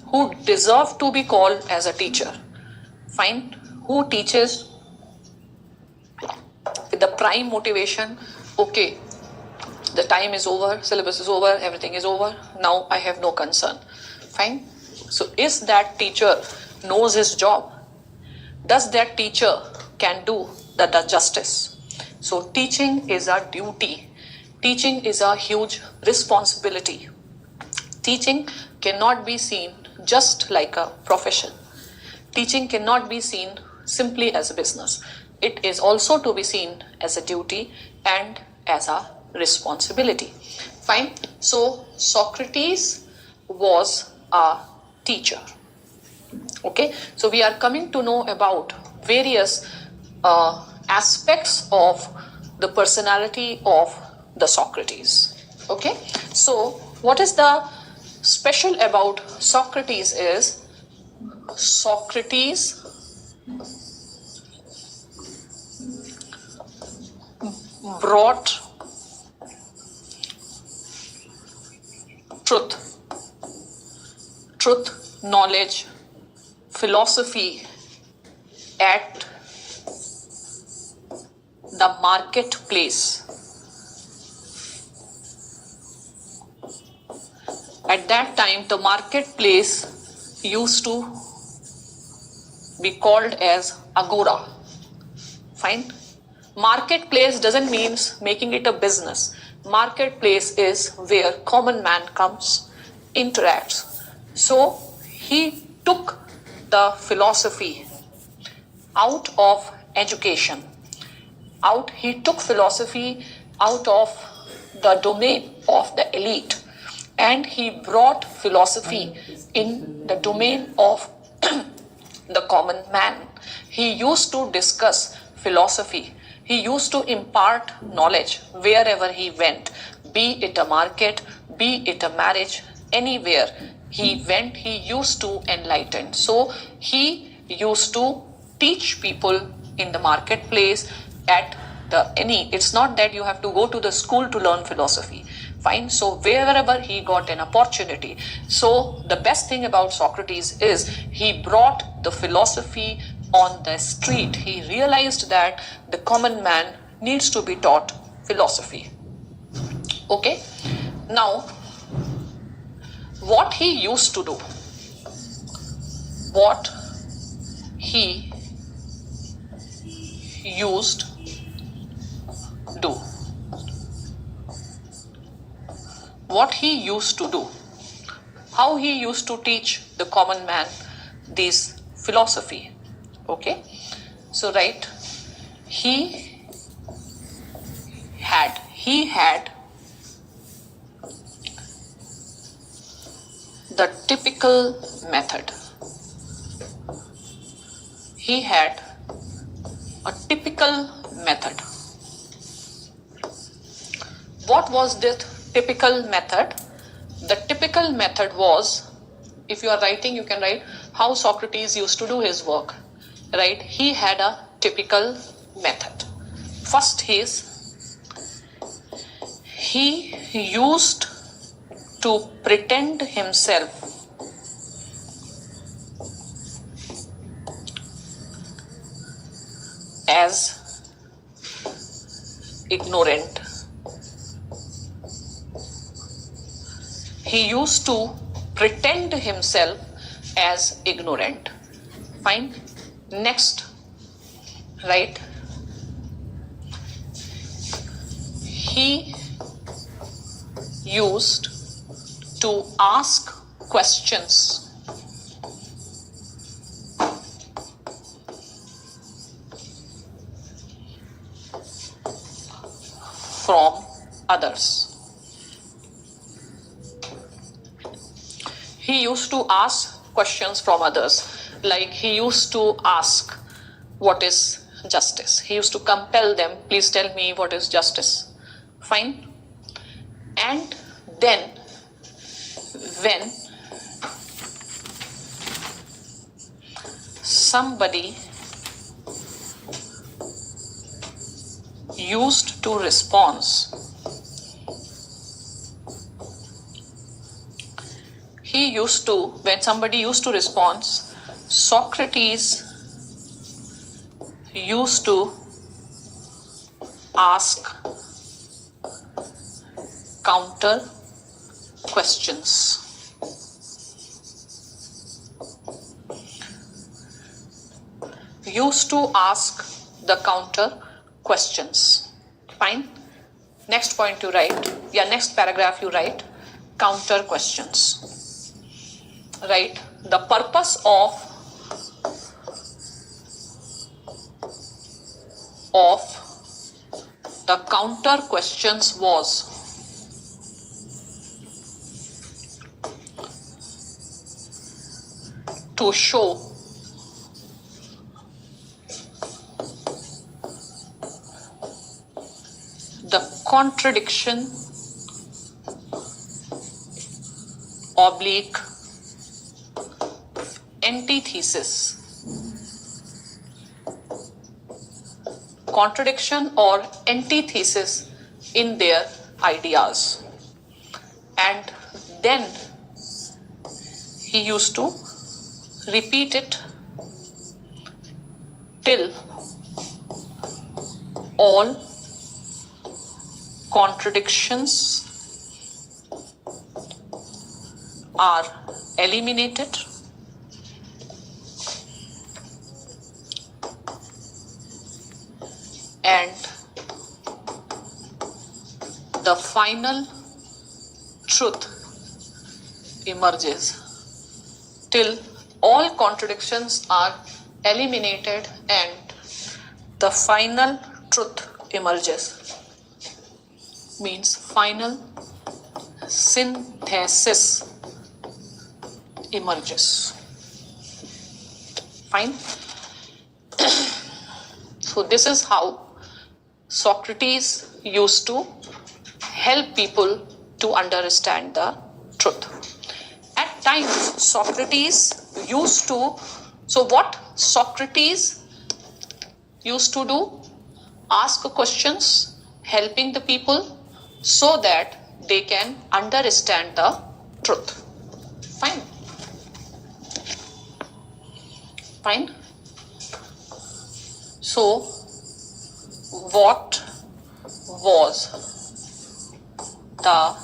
Who deserve to be called as a teacher? Fine. Who teaches with the prime motivation, okay, the time is over, syllabus is over, everything is over, now I have no concern. Fine. So is that teacher knows his job? Does that teacher can do the justice? So teaching is a duty. Teaching is a huge responsibility. Teaching cannot be seen just like a profession. Teaching cannot be seen simply as a business. It is also to be seen as a duty and as a responsibility. Fine. So Socrates was a teacher. Okay. So we are coming to know about various aspects of the personality of the Socrates. Okay. So what is the special about Socrates is Socrates brought truth, knowledge, philosophy at the marketplace. At that time, the marketplace used to be called as agora. Fine. Marketplace doesn't mean making it a business. Marketplace is where common man comes, interacts. So he took the philosophy out of education. He took philosophy out of the domain of the elite, and he brought philosophy in the domain of the common man. He used to discuss philosophy. He used to impart knowledge wherever he went, be it a market, be it a marriage, anywhere he went, he used to enlighten. So he used to teach people in the marketplace at it's not that you have to go to the school to learn philosophy. Fine. So wherever he got an opportunity. So the best thing about Socrates is he brought the philosophy on the street. He realized that the common man needs to be taught philosophy. Okay. Now, what he used to do, what he used do. what he used to do, how he used to teach the common man this philosophy. Okay, so write, he had the typical method. He had a typical method. What was this typical method? The typical method was, if you are writing, you can write how Socrates used to do his work. Right? He had a typical method. First he used to pretend himself as ignorant. He used to pretend himself as ignorant. Fine. Next, right? He used to ask questions from others. He used to ask questions from others. Like he used to ask, what is justice? He used to compel them, please tell me what is justice. Fine. And then when somebody used to respond, when somebody used to respond, Socrates used to ask counter questions. Used to ask the counter questions. Fine. Next point you write, next paragraph you write, counter questions. Right? The purpose of the counter questions was to show the contradiction oblique antithesis. Contradiction or antithesis in their ideas. And then he used to repeat it till all contradictions are eliminated and the final truth emerges. Till all contradictions are eliminated and the final truth emerges. Means final synthesis emerges. Fine. So this is how Socrates used to help people to understand the truth. At times Socrates used to, so what Socrates used to do? Ask questions, helping the people so that they can understand the truth. Fine. Fine. So, what was the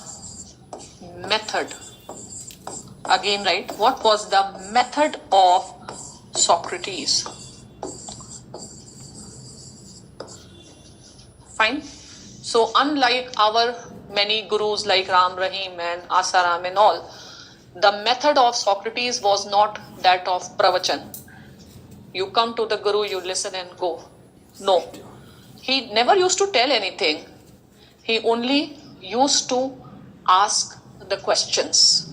method? Again, right? What was the method of Socrates? Fine. So, unlike our many gurus like Ram Rahim and Asaram and all, the method of Socrates was not that of pravachan. You come to the guru, you listen and go. No. He never used to tell anything. He only used to ask the questions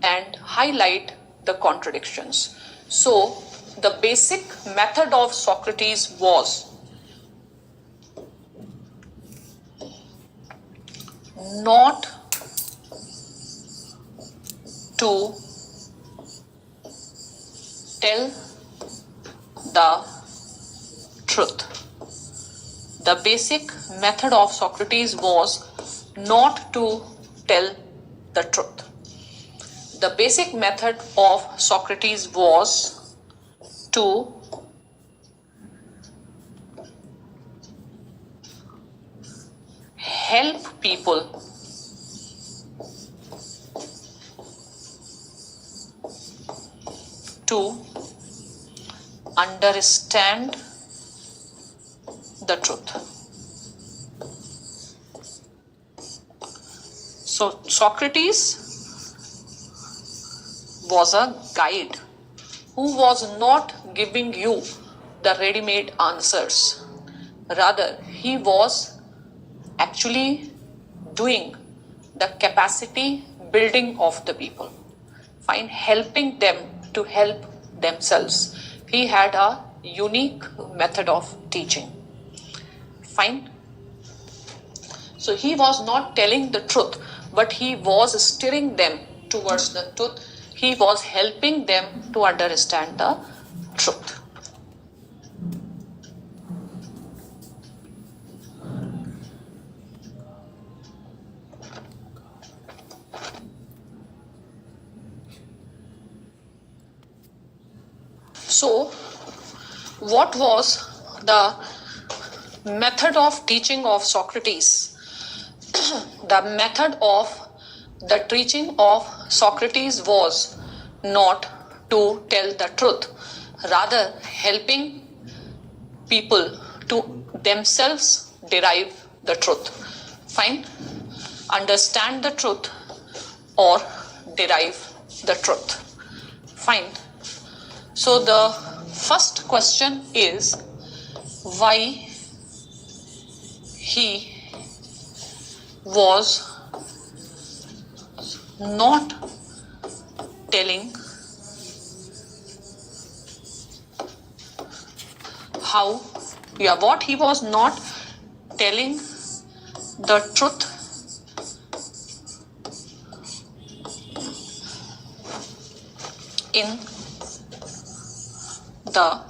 and highlight the contradictions. So, the basic method of Socrates was not to tell the truth. The basic method of Socrates was not to tell the truth. The basic method of Socrates was to help people to understand the truth. So Socrates was a guide who was not giving you the ready-made answers. Rather, he was actually doing the capacity building of the people. Fine, helping them to help themselves. He had a unique method of teaching. Fine. So he was not telling the truth, but he was steering them towards the truth. He was helping them to understand the truth. So, what was the method of teaching of Socrates? The method of the teaching of Socrates was not to tell the truth, rather helping people to themselves derive the truth. Fine? Understand the truth or derive the truth. Fine. So the first question is why he was not telling what he was not telling the truth in the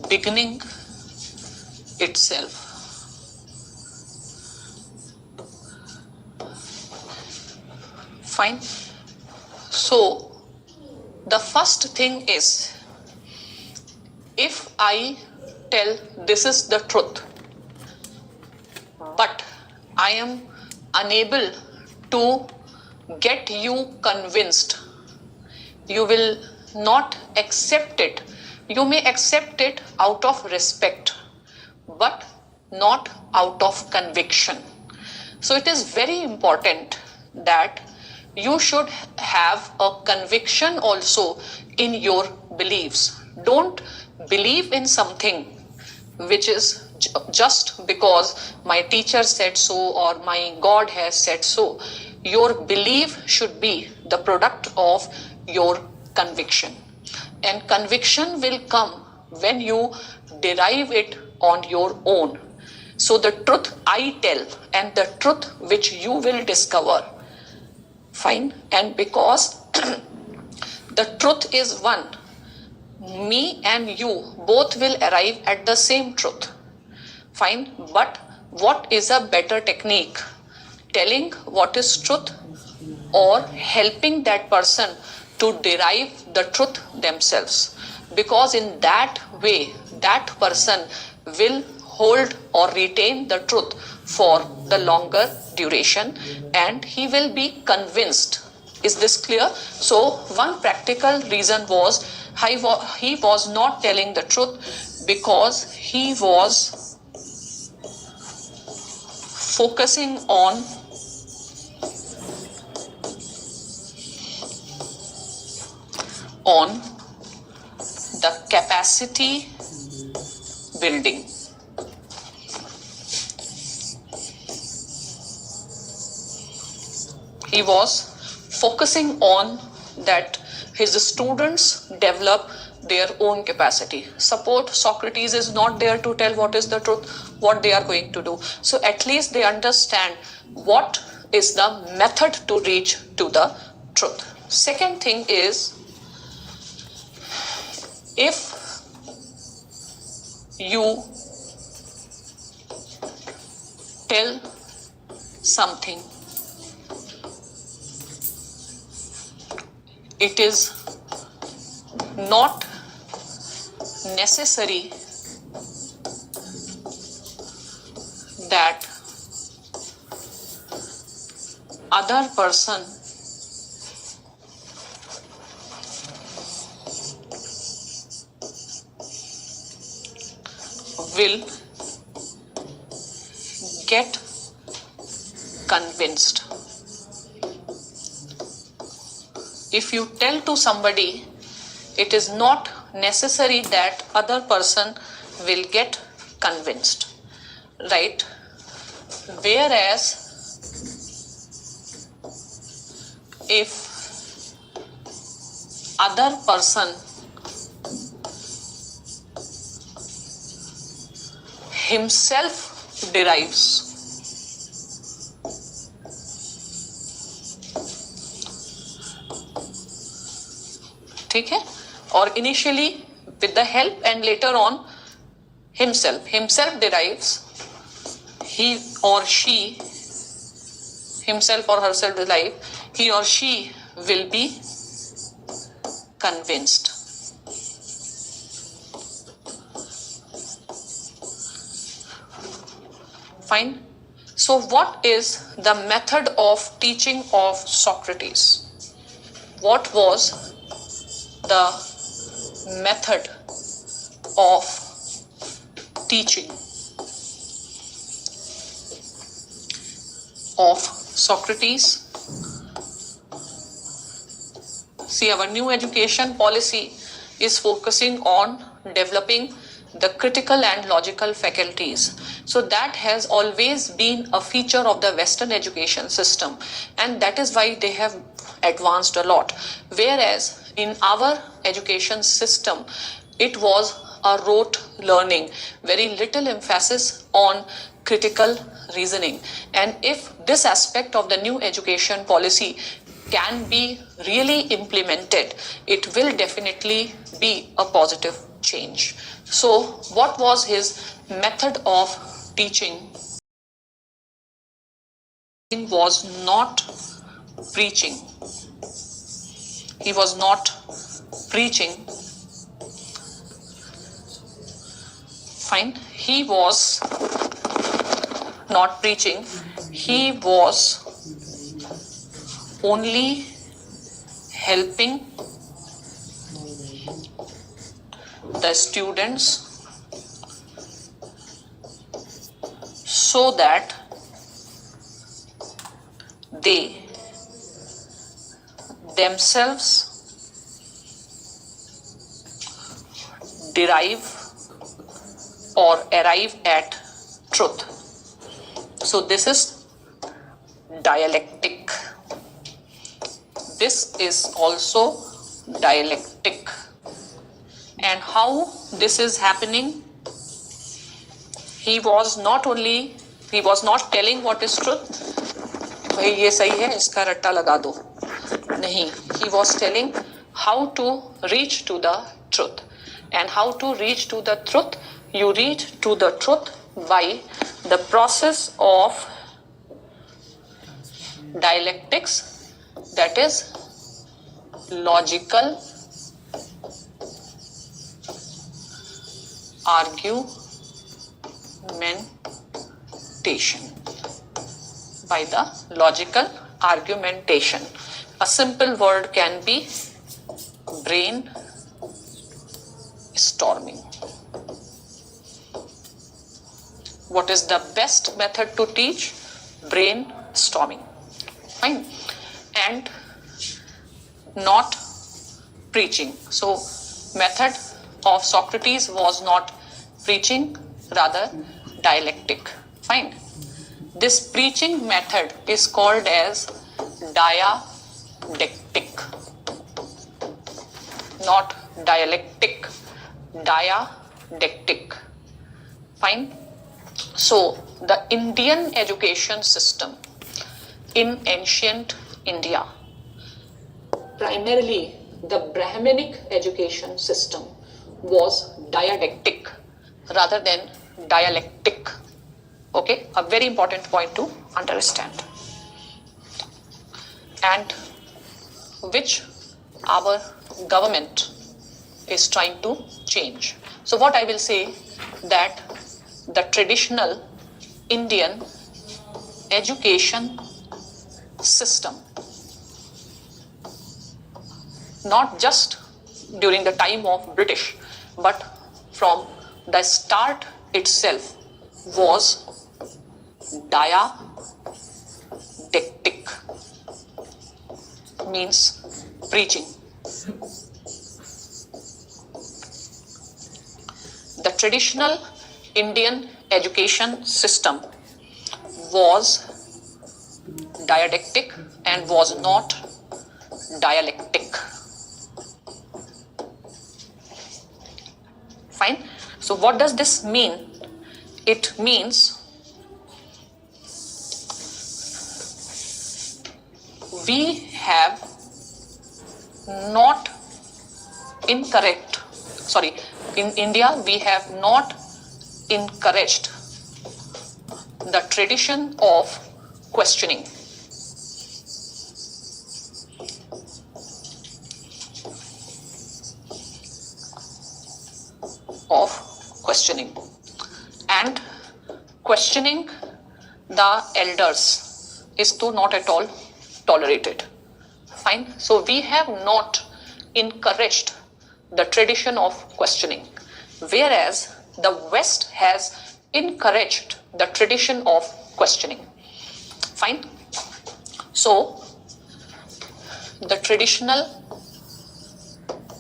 beginning itself. Fine. So the first thing is, if I tell this is the truth, but I am unable to get you convinced, you will not accept it. You may accept it out of respect, but not out of conviction. So it is very important that you should have a conviction also in your beliefs. Don't believe in something which is just because my teacher said so or my God has said so. Your belief should be the product of your conviction. And conviction will come when you derive it on your own. So the truth I tell and the truth which you will discover. Fine. And because the truth is one, me and you both will arrive at the same truth. Fine. But what is a better technique? Telling what is truth or helping that person to derive the truth themselves? Because in that way, that person will hold or retain the truth for the longer duration and he will be convinced. Is this clear? So one practical reason was he was not telling the truth because he was focusing on the capacity building. He was focusing on that his students develop their own capacity. Suppose Socrates is not there to tell what is the truth, what they are going to do. So at least they understand what is the method to reach to the truth. Second thing is, if you tell something, it is not necessary that other person will get convinced. If you tell to somebody, it is not necessary that other person will get convinced, right? Whereas if other person himself derives ठीक है, or initially with the help and later on himself derives, he or she himself or herself derive, he or she will be convinced. Fine. So what is the method of teaching of Socrates? What was the method of teaching of Socrates? See, our new education policy is focusing on developing the critical and logical faculties. So that has always been a feature of the Western education system, and that is why they have advanced a lot. Whereas in our education system, it was a rote learning, very little emphasis on critical reasoning. And if this aspect of the new education policy can be really implemented, it will definitely be a positive change. So what was his method of teaching? He was not preaching. He was not preaching. Fine. He was not preaching. He was only helping the students so that they themselves derive or arrive at truth. So this is dialectic. This is also dialectic. And how this is happening? He was not telling what is truth. भाई ये सही है, इसका रट्टा लगा दो. नहीं. He was telling how to reach to the truth. And how to reach to the truth? You reach to the truth by the process of dialectics, that is logical argumentation. By the logical argumentation. A simple word can be brainstorming. What is the best method to teach? brainstorming. Fine. And not preaching. So method of Socrates was not preaching, rather dialectic. Fine. This preaching method is called as diadectic, not dialectic, diadectic. Fine. So the Indian education system in ancient India, primarily the Brahminic education system, was diadectic rather than dialectic. Okay, a very important point to understand, and which our government is trying to change. So what I will say, that the traditional Indian education system, not just during the time of British, but from the start itself, was diadectic, means preaching. The traditional Indian education system was diadectic and was not dialectic. Fine. So what does this mean? It means we have not encouraged, in India we have not encouraged the tradition of questioning. And questioning the elders is to not at all tolerated. Fine. So we have not encouraged the tradition of questioning, whereas the West has encouraged the tradition of questioning. Fine. So the traditional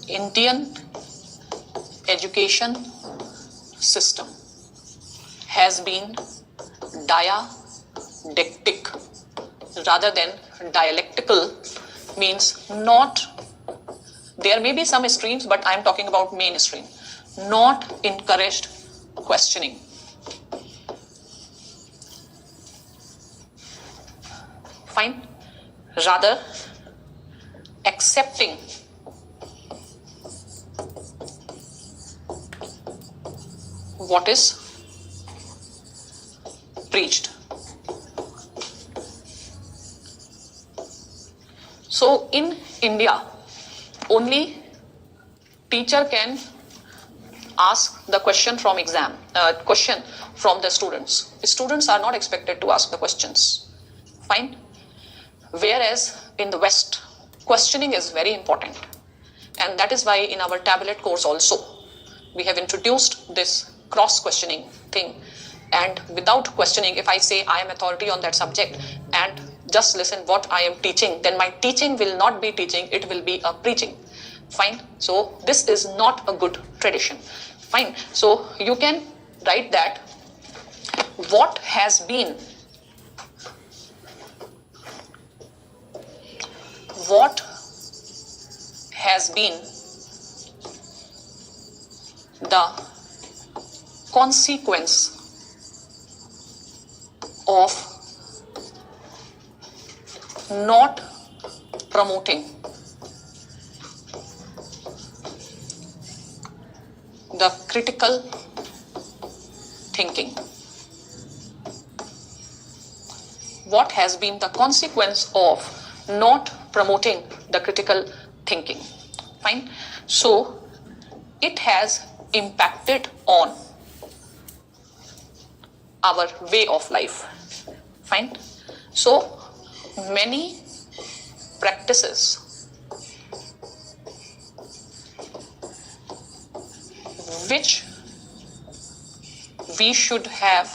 Indian education system has been diadectic rather than dialectical, means not, there may be some streams, but I am talking about mainstream, not encouraged questioning. Fine. Rather accepting what is preached. So in India, only teacher can ask the question from question from the students. Students are not expected to ask the questions. Fine. Whereas in the West, questioning is very important. And that is why in our tablet course also, we have introduced this cross-questioning thing. And without questioning, if I say I am authority on that subject and just listen what I am teaching, then my teaching will not be teaching, it will be a preaching. Fine. So this is not a good tradition. Fine. So you can write that what has been the consequence of not promoting the critical thinking. What has been the consequence of not promoting the critical thinking? Fine. So it has impacted on our way of life. Fine. So many practices which we should have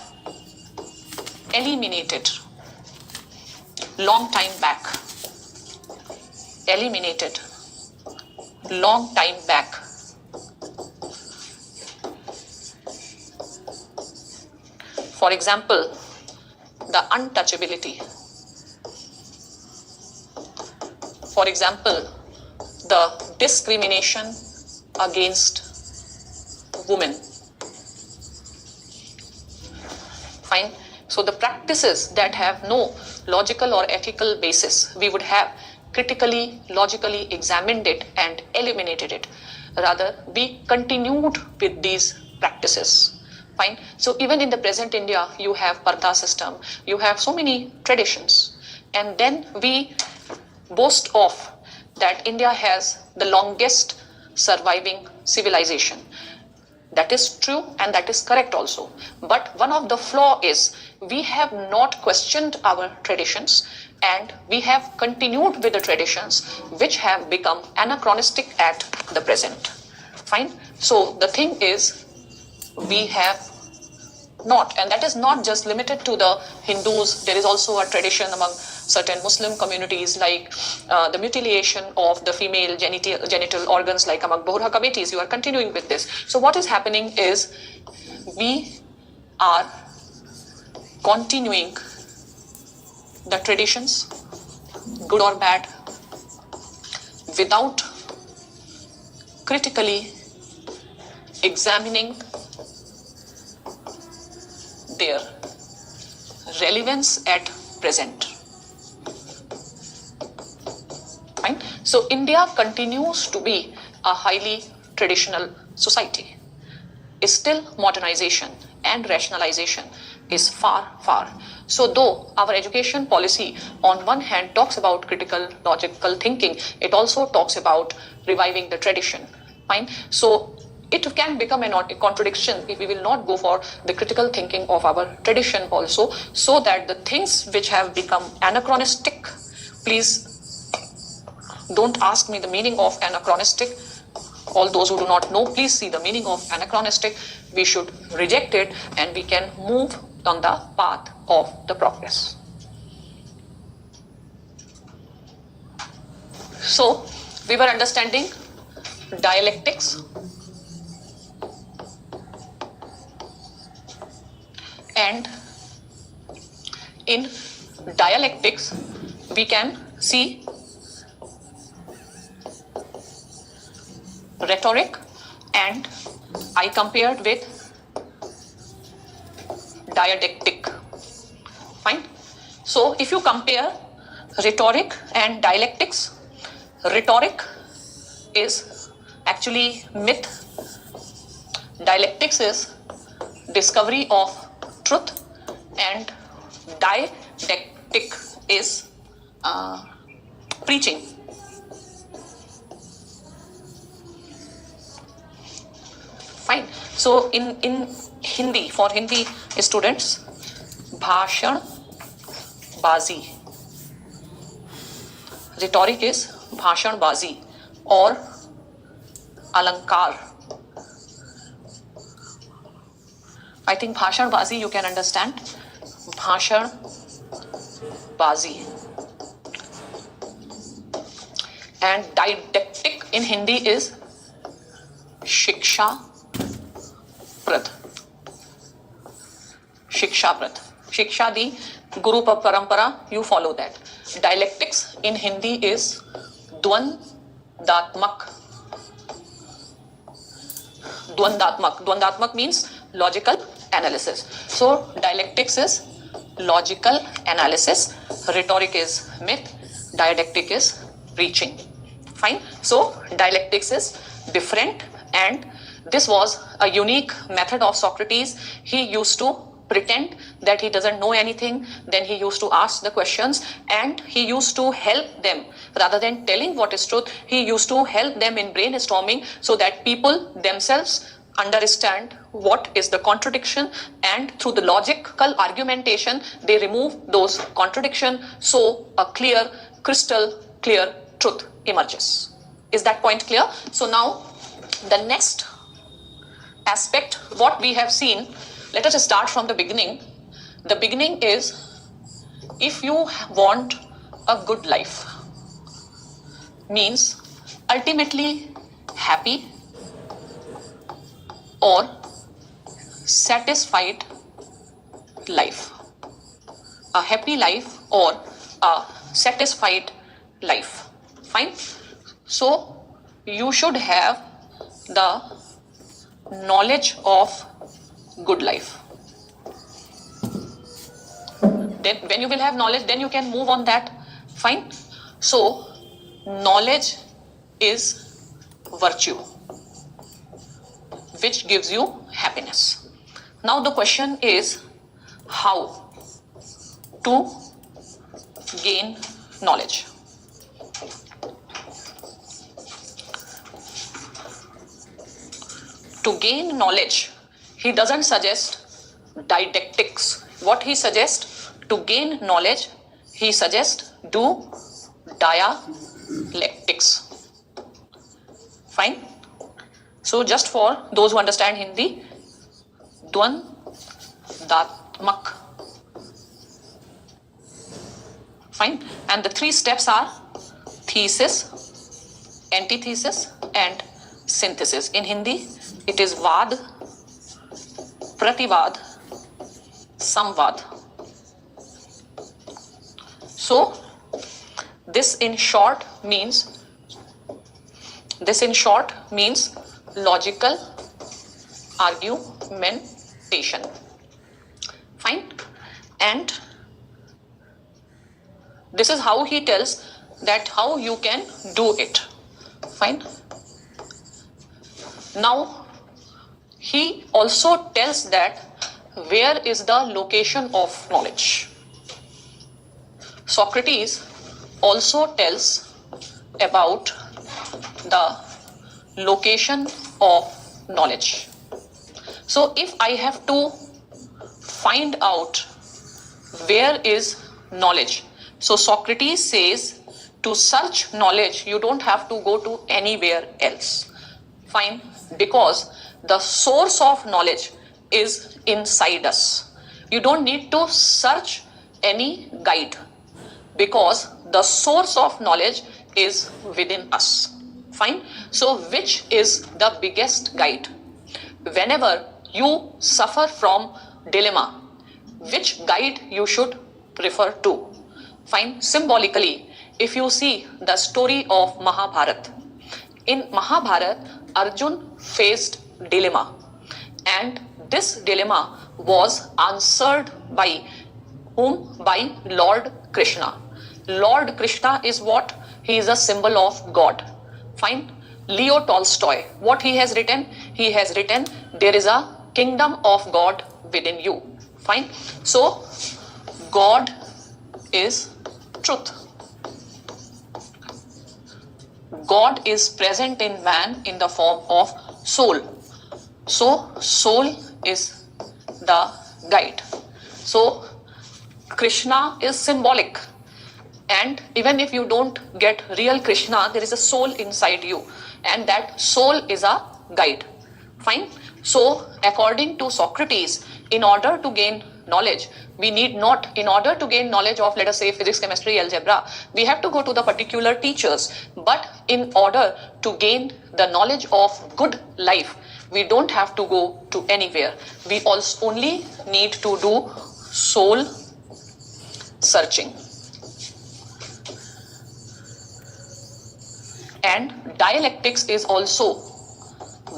eliminated long time back, eliminated long time back. For example, the untouchability. For example, the discrimination against women. Fine. So the practices that have no logical or ethical basis, we would have critically, logically examined it and eliminated it. Rather, we continued with these practices. Fine. So even in the present India, you have Parda system, you have so many traditions. And then we boast of that India has the longest surviving civilization. That is true and that is correct also. But one of the flaw is we have not questioned our traditions and we have continued with the traditions which have become anachronistic at the present. Fine. So the thing is, we have not, and that is not just limited to the Hindus. There is also a tradition among certain Muslim communities, like the mutilation of the female genital organs, like among Bohra committees. You are continuing with this. So what is happening is we are continuing the traditions, good or bad, without critically examining their relevance at present. Fine. So India continues to be a highly traditional society. Still, modernization and rationalization is far. So though our education policy on one hand talks about critical logical thinking, it also talks about reviving the tradition. Fine. So it can become a contradiction if we will not go for the critical thinking of our tradition also, so that the things which have become anachronistic, please don't ask me the meaning of anachronistic. All those who do not know, please see the meaning of anachronistic. We should reject it and we can move on the path of the progress. So we were understanding dialectics, and in dialectics we can see rhetoric, and I compared with dialectic. Fine. So if you compare rhetoric and dialectics, rhetoric is actually myth, dialectics is discovery of truth, and didactic is preaching. Fine. So in Hindi, for Hindi students, bhashan bazi, rhetoric is bhashan bazi or alankar. I think bhashan bazi you can understand. Bhashan bazi. And didactic in Hindi is shiksha prad. Shiksha prad. Shiksha di Guru Parampara, you follow that. Dialectics in Hindi is dvandatmak. Dvandatmak. Dvandatmak means logical analysis. So dialectics is logical analysis, rhetoric is myth, didactic is preaching. Fine. So dialectics is different, and this was a unique method of Socrates. He used to pretend that he doesn't know anything, then he used to ask the questions, and he used to help them rather than telling what is truth. He used to help them in brainstorming so that people themselves understand what is the contradiction, and through the logical argumentation they remove those contradictions, so a clear, crystal clear truth emerges. Is that point clear? So now the next aspect, what we have seen, let us start from the beginning. The beginning is, if you want a good life means ultimately happy or satisfied life. A happy life or a satisfied life. Fine. So you should have the knowledge of good life. Then when you will have knowledge, then you can move on that. Fine. So knowledge is virtue which gives you happiness. Now the question is how to gain knowledge. To gain knowledge, he doesn't suggest didactics. What he suggests to gain knowledge, he suggests do dialectics. Fine. So just for those who understand Hindi, Dvandatmak. Fine. And the three steps are thesis, antithesis and synthesis. In Hindi, it is Vad, Prativad, Samvad. So this in short means logical argumentation. Fine. And this is how he tells that how you can do it. Fine. Now he also tells that where is the location of knowledge. Socrates also tells about the location of knowledge. So if I have to find out where is knowledge, so Socrates says to search knowledge, you don't have to go to anywhere else. Fine, because the source of knowledge is inside us. You don't need to search any guide because the source of knowledge is within us. Fine. So which is the biggest guide? Whenever you suffer from dilemma, which guide you should refer to? Fine. Symbolically, if you see the story of Mahabharata, in Mahabharata, Arjun faced dilemma, and this dilemma was answered by whom? By Lord Krishna. Lord Krishna is what? He is a symbol of God. Fine. Leo Tolstoy, what he has written? He has written, there is a kingdom of God within you. Fine. So, God is truth. God is present in man in the form of soul. So, soul is the guide. So, Krishna is symbolic. And even if you don't get real Krishna, there is a soul inside you. And that soul is a guide. Fine. So, according to Socrates, in order to gain knowledge, we need not, in order to gain knowledge of, let us say, physics, chemistry, algebra, we have to go to the particular teachers. But in order to gain the knowledge of good life, we don't have to go to anywhere. We also only need to do soul searching. And dialectics is also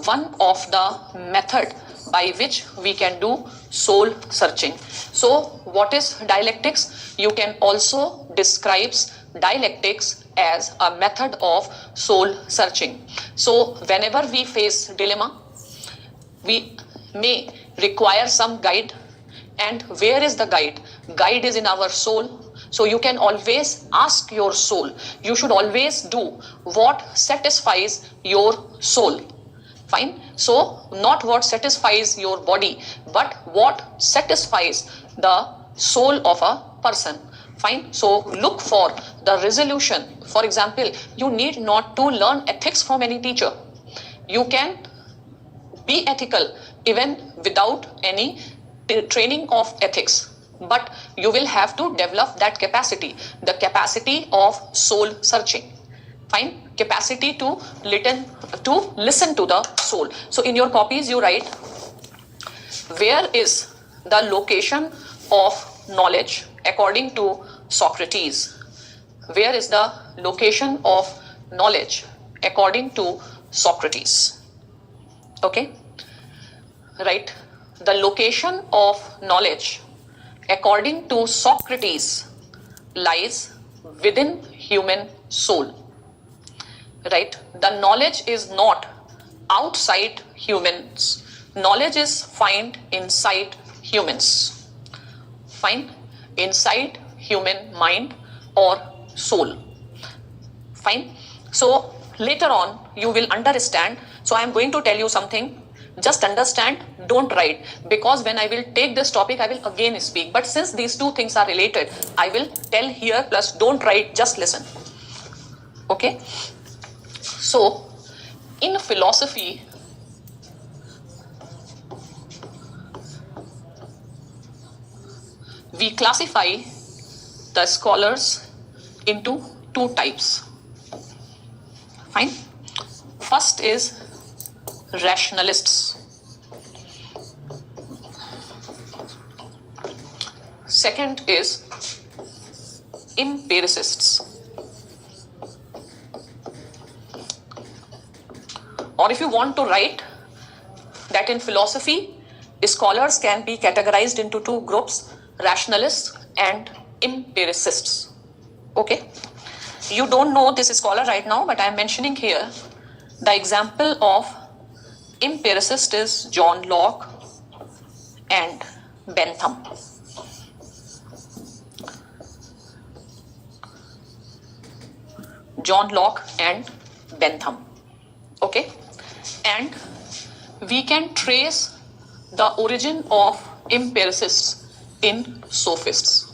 one of the method by which we can do soul searching. So what is dialectics? You can also describe dialectics as a method of soul searching. So whenever we face dilemma, we may require some guide. And where is the guide? Guide is in our soul. So you can always ask your soul. You should always do what satisfies your soul. Fine. So not what satisfies your body, but what satisfies the soul of a person. Fine. So look for the resolution. For example, you need not to learn ethics from any teacher. You can be ethical even without any training of ethics. but you will have to develop that capacity, the capacity of soul searching. Fine. Capacity to listen to the soul. So in your copies you write, where is the location of knowledge according to Socrates? Where is the location of knowledge according to Socrates? Okay. Right. The location of knowledge according to Socrates lies within human soul. Right? The knowledge is not outside humans. Knowledge is found inside humans. Fine? Inside human mind or soul. Fine? So later on you will understand. So I am going to tell you something. Just understand, don't write, because when I will take this topic I will again speak. But since these two things are related, I will tell here, plus don't write, just listen. Okay? So, in philosophy, we classify the scholars into two types. Fine? First is rationalists. Second is empiricists. Or if you want to write that in philosophy, scholars can be categorized into two groups, rationalists and empiricists. Okay? You don't know this scholar right now, but I am mentioning here the example of empiricist is John Locke and Bentham. John Locke and Bentham. Okay? And we can trace the origin of empiricists in sophists.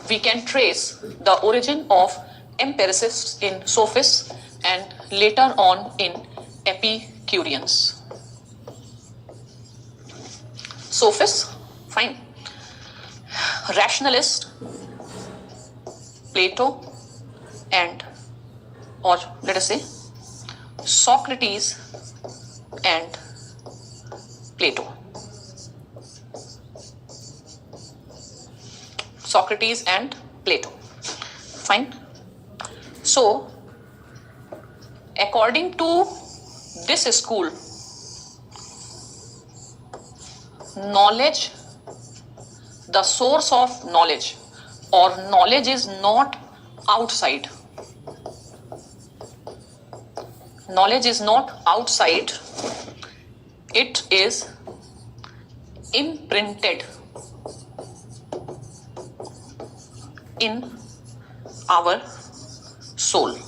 We can trace the origin of empiricists in sophists and later on in Epicureans. Sophists, fine. Rationalist, Plato, and, or let us say, Socrates and Plato. Socrates and Plato. Fine. So, according to this school, knowledge, the source of knowledge, or knowledge is not outside. Knowledge is not outside, it is imprinted in our soul.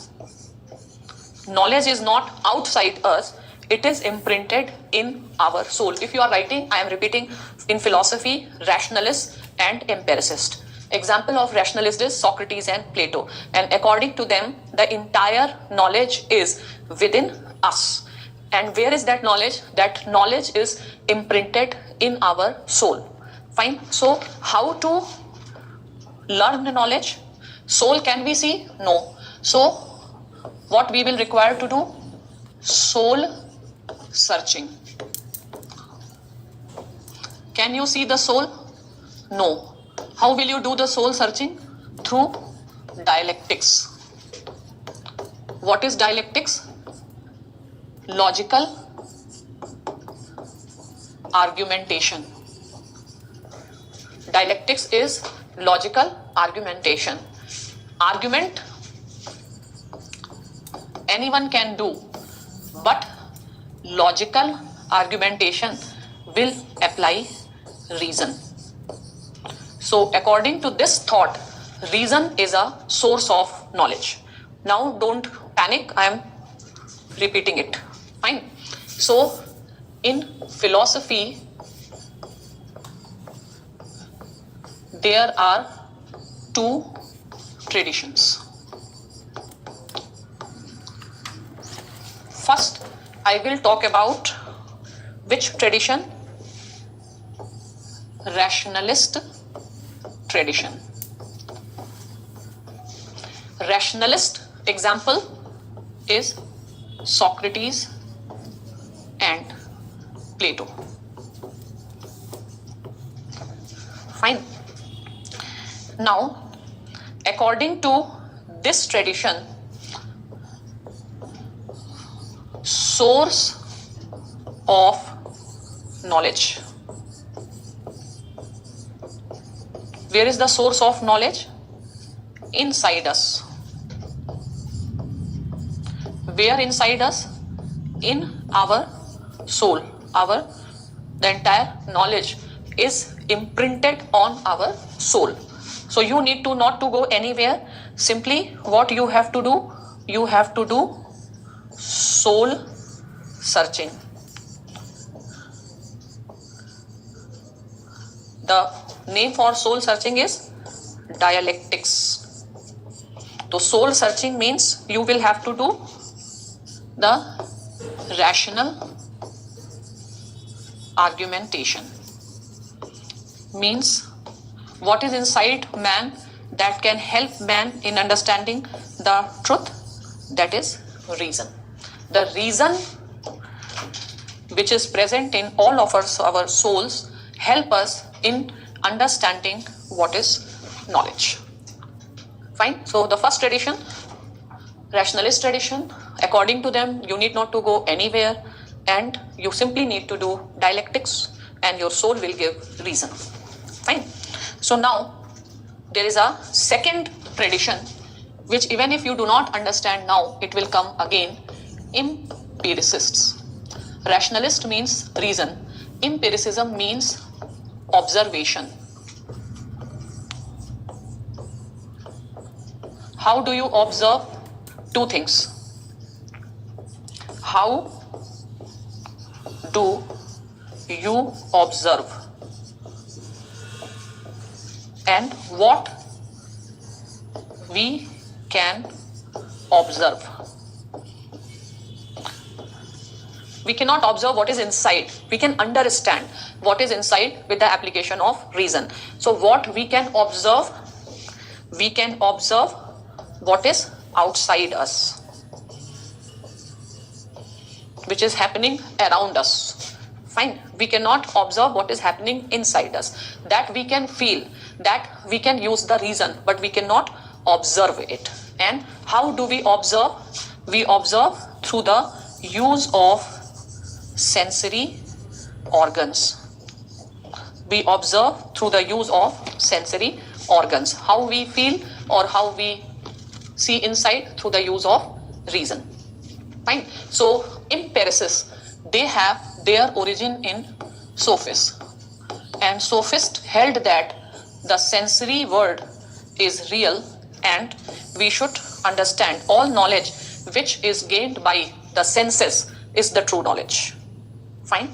Knowledge is not outside us, it is imprinted in our soul. If you are writing, I am repeating, in philosophy, rationalist and empiricist. Example of rationalist is Socrates and Plato. And according to them, the entire knowledge is within us. And where is that knowledge? That knowledge is imprinted in our soul. Fine. So, how to learn the knowledge? Soul can we see? No. So, what we will require to do? Soul searching. Can you see the soul? No. How will you do the soul searching? Through dialectics. What is dialectics? Logical argumentation. Dialectics is logical argumentation. Argument anyone can do, but logical argumentation will apply reason. So according to this thought, reason is a source of knowledge. Now don't panic, I am repeating it. Fine. So in philosophy, there are two traditions. First, I will talk about which tradition? rationalist tradition. Rationalist example is Socrates and Plato. Fine. Now, according to this tradition, source of knowledge. Where is the source of knowledge? Inside us. Where inside us? In our soul. The entire knowledge is imprinted on our soul. So you need to not to go anywhere. Simply what you have to do, you have to do soul searching. The name for soul searching is dialectics. So soul searching means you will have to do the rational argumentation. Means what is inside man that can help man in understanding the truth? That is reason. The reason which is present in all of our souls help us in understanding what is knowledge. Fine. So the first tradition, rationalist tradition, according to them, you need not to go anywhere and you simply need to do dialectics and your soul will give reason. Fine. So now there is a second tradition which even if you do not understand now, it will come again. Empiricists. Rationalist means reason. Empiricism means observation. How do you observe? Two things. How do you observe? And what we can observe. We cannot observe what is inside. We can understand what is inside with the application of reason. So what we can observe what is outside us, which is happening around us. Fine. We cannot observe what is happening inside us. That we can feel, that we can use the reason, but we cannot observe it. And how do we observe? We observe through the use of sensory organs. We observe through the use of sensory organs. How we feel or how we see inside through the use of reason. Fine. So empiricists, they have their origin in sophists. And sophists held that the sensory world is real and we should understand all knowledge which is gained by the senses is the true knowledge. Fine.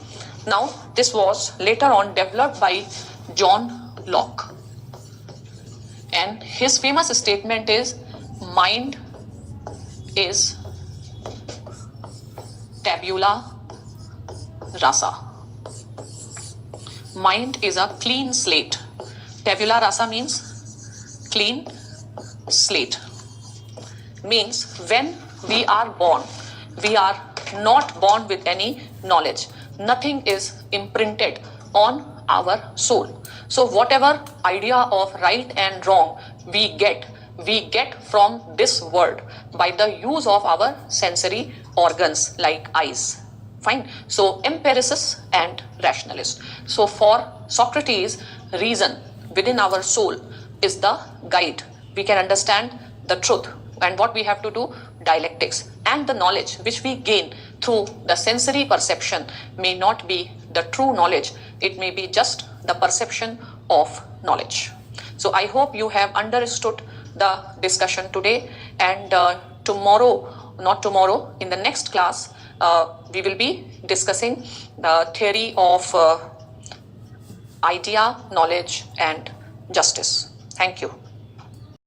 Now this was later on developed by John Locke. And his famous statement is, mind is tabula rasa. Mind is a clean slate. Tabula rasa means clean slate. Means when we are born, we are not born with any knowledge. Nothing is imprinted on our soul. So whatever idea of right and wrong we get from this world by the use of our sensory organs like eyes. Fine. So empiricists and rationalists. So for Socrates, reason within our soul is the guide. We can understand the truth. And what we have to do? Dialectics. And the knowledge which we gain through the sensory perception may not be the true knowledge. It may be just the perception of knowledge. So I hope you have understood the discussion today, and in the next class, we will be discussing the theory of idea, knowledge and justice. Thank you.